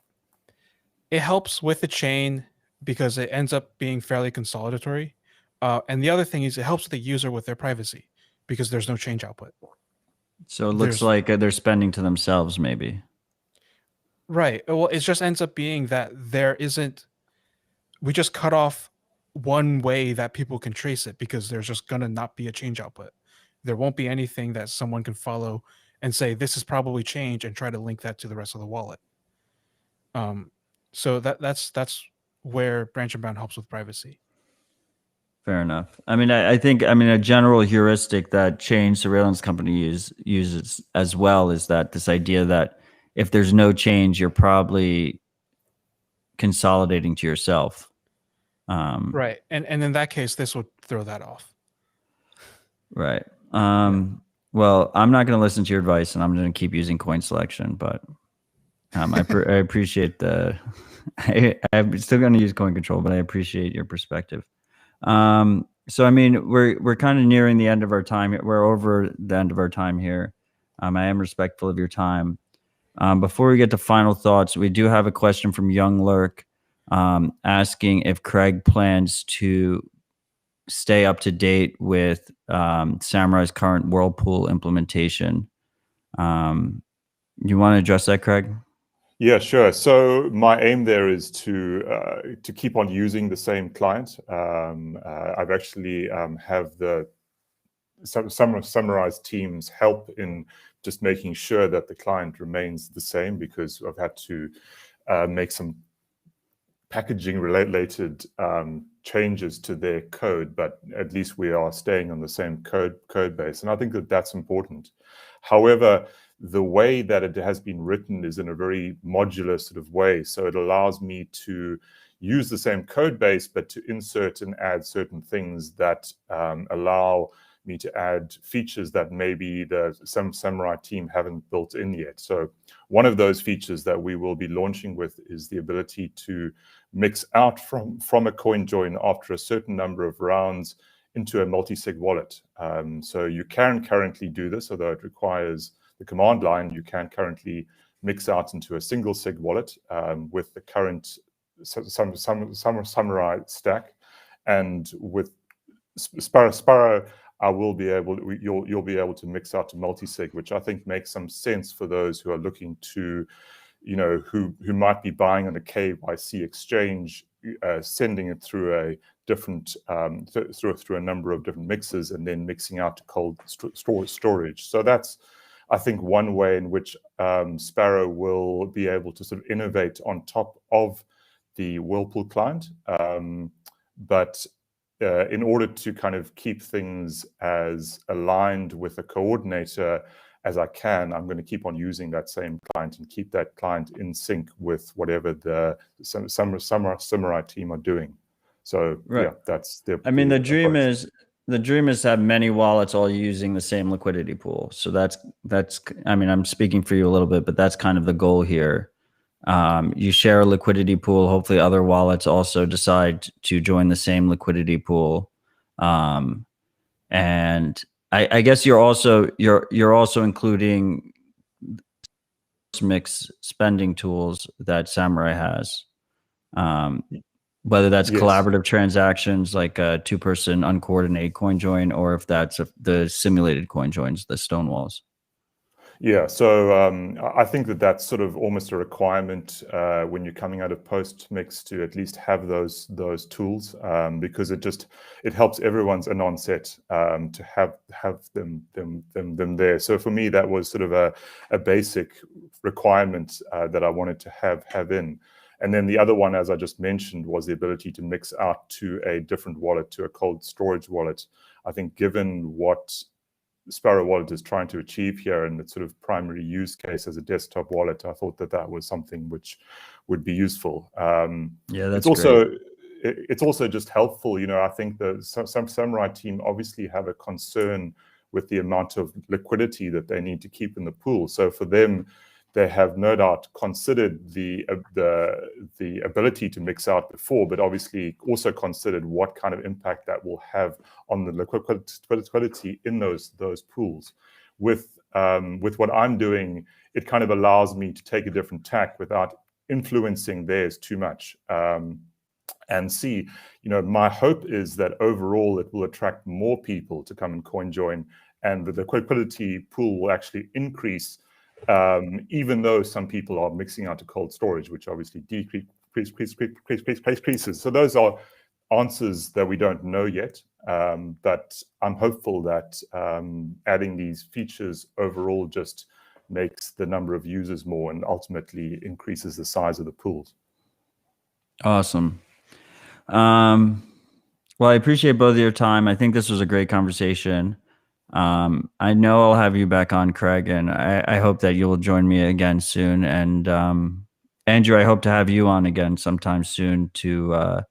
it helps with the chain because it ends up being fairly consolidatory. And the other thing is it helps the user with their privacy because there's no change output. So it looks like they're spending to themselves, maybe. Right. Well, it just ends up being that we just cut off one way that people can trace it because there's just going to not be a change output. There won't be anything that someone can follow and say, this is probably change, and try to link that to the rest of the wallet. So that's where branch and bound helps with privacy. Fair enough. I mean, I think a general heuristic that chain surveillance companies uses as well is that this idea that if there's no change, you're probably consolidating to yourself. Right. And in that case, this would throw that off. Right. Well, I'm not going to listen to your advice, and I'm going to keep using coin selection, but I appreciate I'm still going to use coin control, but I appreciate your perspective. So, I mean, we're kind of nearing the end of our time. We're over the end of our time here. I am respectful of your time. Before we get to final thoughts, we do have a question from Young Lurk asking if Craig plans to stay up to date with Samurai's current Whirlpool implementation. You want to address that, Craig? Yeah, sure. So my aim there is to keep on using the same client. I've actually have some Samurai's teams help in just making sure that the client remains the same, because I've had to make some packaging related changes to their code, but at least we are staying on the same code base, and I think that that's important. However, the way that it has been written is in a very modular sort of way, so it allows me to use the same code base, but to insert and add certain things that allow me to add features that maybe some Samurai team haven't built in yet. So one of those features that we will be launching with is the ability to mix out from a coin join after a certain number of rounds into a multi-sig wallet. So you can currently do this, although it requires the command line. You can currently mix out into a single sig wallet with the current Samurai stack, and with Sparrow, you'll be able to mix out to multi-sig, which I think makes some sense for those who are looking to, who might be buying on a KYC exchange, sending it through a different through a number of different mixes, and then mixing out to cold storage. So that's, I think, one way in which Sparrow will be able to sort of innovate on top of the Whirlpool client. But in order to kind of keep things as aligned with a coordinator as I can, I'm going to keep on using that same client and keep that client in sync with whatever the Samurai team are doing. So right. Yeah, that's the. I mean, the dream is to have many wallets all using the same liquidity pool. So that's. I mean, I'm speaking for you a little bit, but that's kind of the goal here. You share a liquidity pool. Hopefully, other wallets also decide to join the same liquidity pool. And I guess you're also including mix spending tools that Samurai has. Whether that's collaborative transactions like a two-person uncoordinated coin join, or if that's the simulated coin joins, the Stonewalls. Yeah, so I think that that's sort of almost a requirement when you're coming out of post-mix to at least have those tools, because it helps everyone's anon set to have them there. So for me, that was sort of a basic requirement that I wanted to have in. And then the other one, as I just mentioned, was the ability to mix out to a different wallet, to a cold storage wallet. I think given what Sparrow Wallet is trying to achieve here and its sort of primary use case as a desktop wallet, I thought that was something which would be useful. Yeah, that's it's also just helpful. I think some Samurai team obviously have a concern with the amount of liquidity that they need to keep in the pool. So for them they have no doubt considered the ability to mix out before, but obviously also considered what kind of impact that will have on the liquidity in those pools. With what I'm doing, it kind of allows me to take a different tack without influencing theirs too much. And see, my hope is that overall it will attract more people to come and coin join, and the liquidity pool will actually increase, even though some people are mixing out to cold storage, which obviously decreases. So those are answers that we don't know yet, but I'm hopeful that adding these features overall just makes the number of users more and ultimately increases the size of the pools. Awesome. Well, I appreciate both of your time. I think this was a great conversation. I know I'll have you back on, Craig, and I hope that you'll join me again soon. And Andrew, I hope to have you on again sometime soon to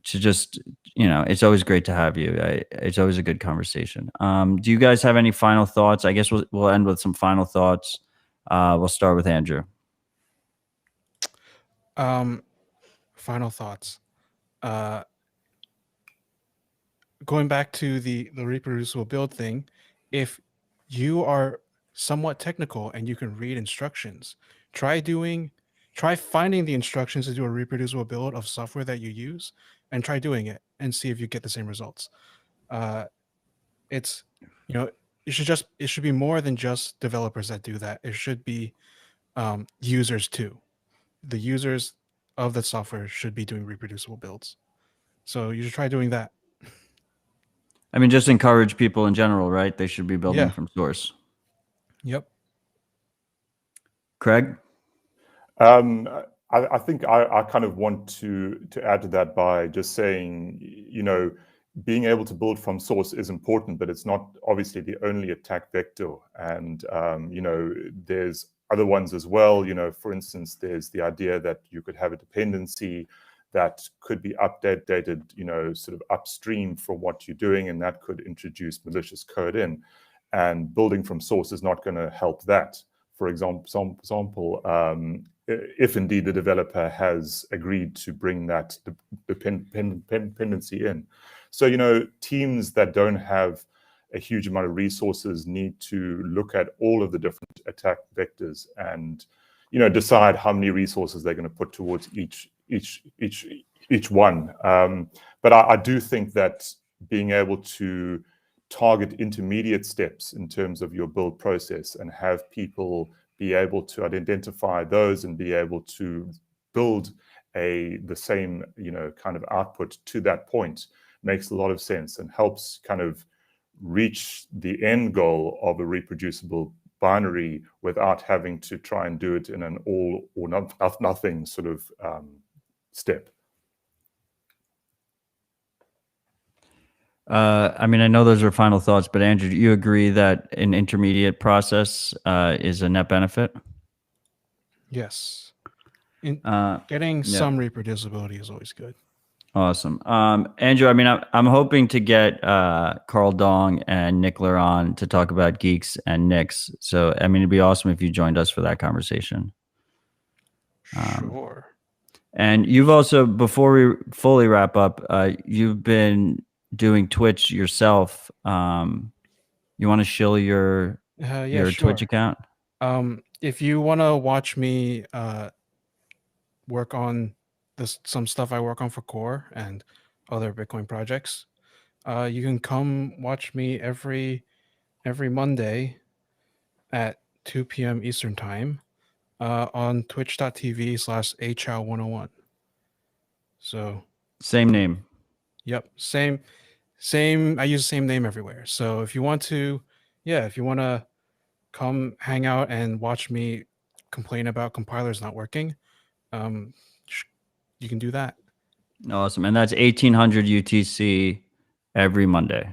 just, it's always great to have you. It's always a good conversation. Do you guys have any final thoughts? I guess we'll end with some final thoughts. We'll start with Andrew. Final thoughts. Going back to the reproducible build thing, if you are somewhat technical and you can read instructions, try finding the instructions to do a reproducible build of software that you use, and try doing it and see if you get the same results. It should be more than just developers that do that. It should be users too. The users of the software should be doing reproducible builds. So you should try doing that. I mean, just encourage people in general, right? They should be building from source. Yep. Craig? I think I kind of want to add to that by just saying, being able to build from source is important, but it's not obviously the only attack vector. And, there's other ones as well. For instance, there's the idea that you could have a dependency that could be updated, sort of upstream from what you're doing, and that could introduce malicious code in. And building from source is not going to help that. For example, if indeed the developer has agreed to bring that dependency in. So, teams that don't have a huge amount of resources need to look at all of the different attack vectors and, decide how many resources they're going to put towards each one. But I do think that being able to target intermediate steps in terms of your build process and have people be able to identify those and be able to build the same kind of output to that point makes a lot of sense and helps kind of reach the end goal of a reproducible binary without having to try and do it in an all or nothing sort of step. I mean, I know those are final thoughts, but Andrew, do you agree that an intermediate process is a net benefit? Yes. Getting some reproducibility is always good. Awesome. Andrew, I mean, I'm hoping to get Carl Dong and Nickler on to talk about geeks and nicks. So, I mean, it'd be awesome if you joined us for that conversation. Sure. And you've also, before we fully wrap up, you've been doing Twitch yourself. You want to shill your sure. Twitch account? If you want to watch me work on some stuff I work on for Core and other Bitcoin projects, you can come watch me every Monday at 2 p.m. Eastern time on twitch.tv/ahow101. So same name. Yep, same. I use the same name everywhere. So if you want to come hang out and watch me complain about compilers not working, you can do that. Awesome. And that's 1800 UTC every Monday.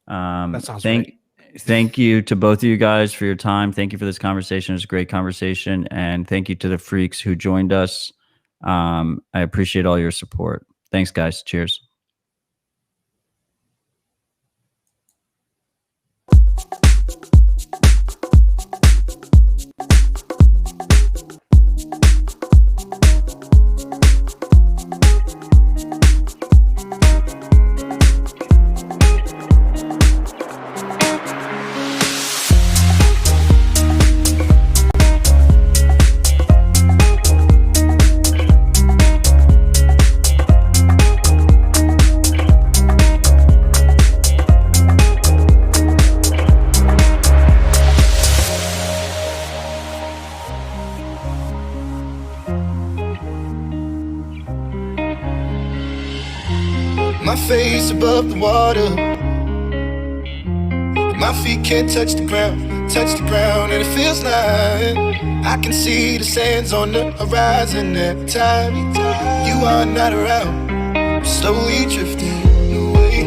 That sounds right. Thank you to both of you guys for your time. Thank you for this conversation. It was a great conversation. And thank you to the freaks who joined us. I appreciate all your support. Thanks, guys. Cheers. face above the water. My feet can't touch the ground, and it feels like I can see the sands on the horizon every time you are not around. I'm slowly drifting away,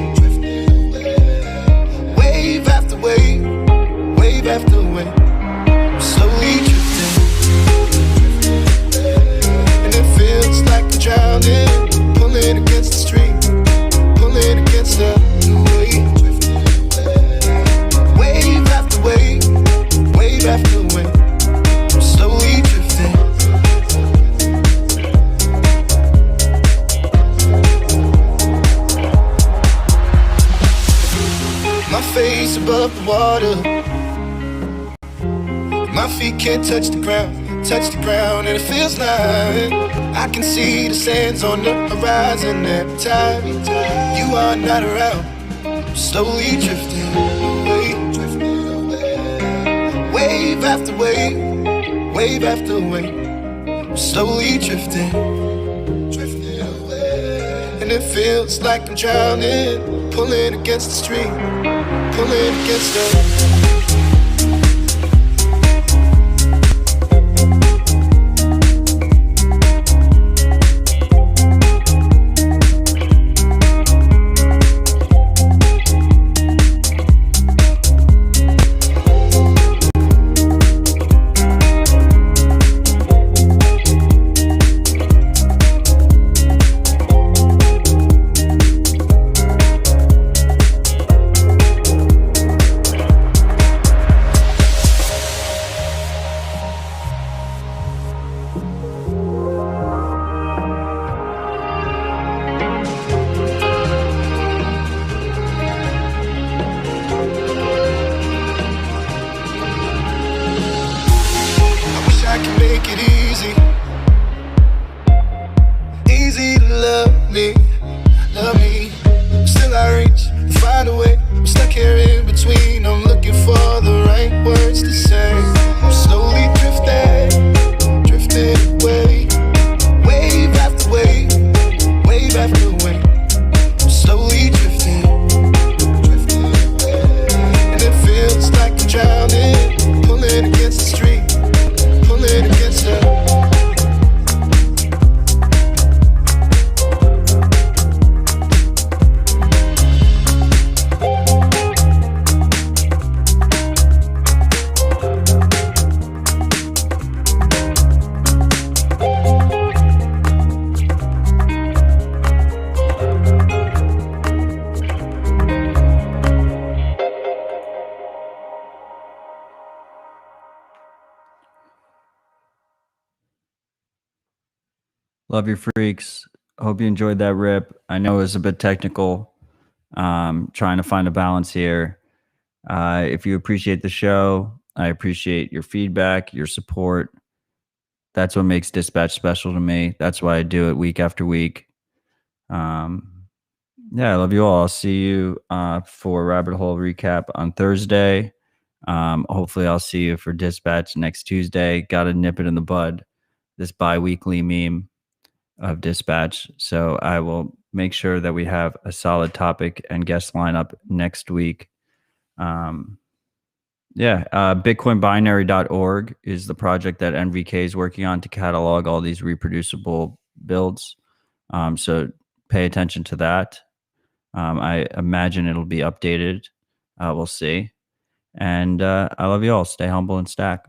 wave after wave, wave after wave. I'm slowly drifting, and it feels like I'm drowning, pulling against the stream, pulling against the wave. Wave after wave, wave after wave, I'm slowly drifting. My face above the water. My feet can't touch the ground, and it feels like I can see the sands on the horizon every time you are not around. I'm slowly drifting away, wave after wave, wave after wave. I'm slowly drifting, and it feels like I'm drowning, pulling against the stream, pulling against the. Love your freaks. Hope you enjoyed that rip. I know it was a bit technical. Trying to find a balance here. If you appreciate the show, I appreciate your feedback, your support. That's what makes Dispatch special to me. That's why I do it week after week. Yeah, I love you all. I'll see you for Rabbit Hole Recap on Thursday. Hopefully I'll see you for Dispatch next Tuesday. Got to nip it in the bud, this bi-weekly meme of Dispatch. So I will make sure that we have a solid topic and guest lineup next week. Bitcoinbinary.org is the project that NVK is working on to catalog all these reproducible builds. So pay attention to that. I imagine it'll be updated. We'll see. And I love you all. Stay humble and stack.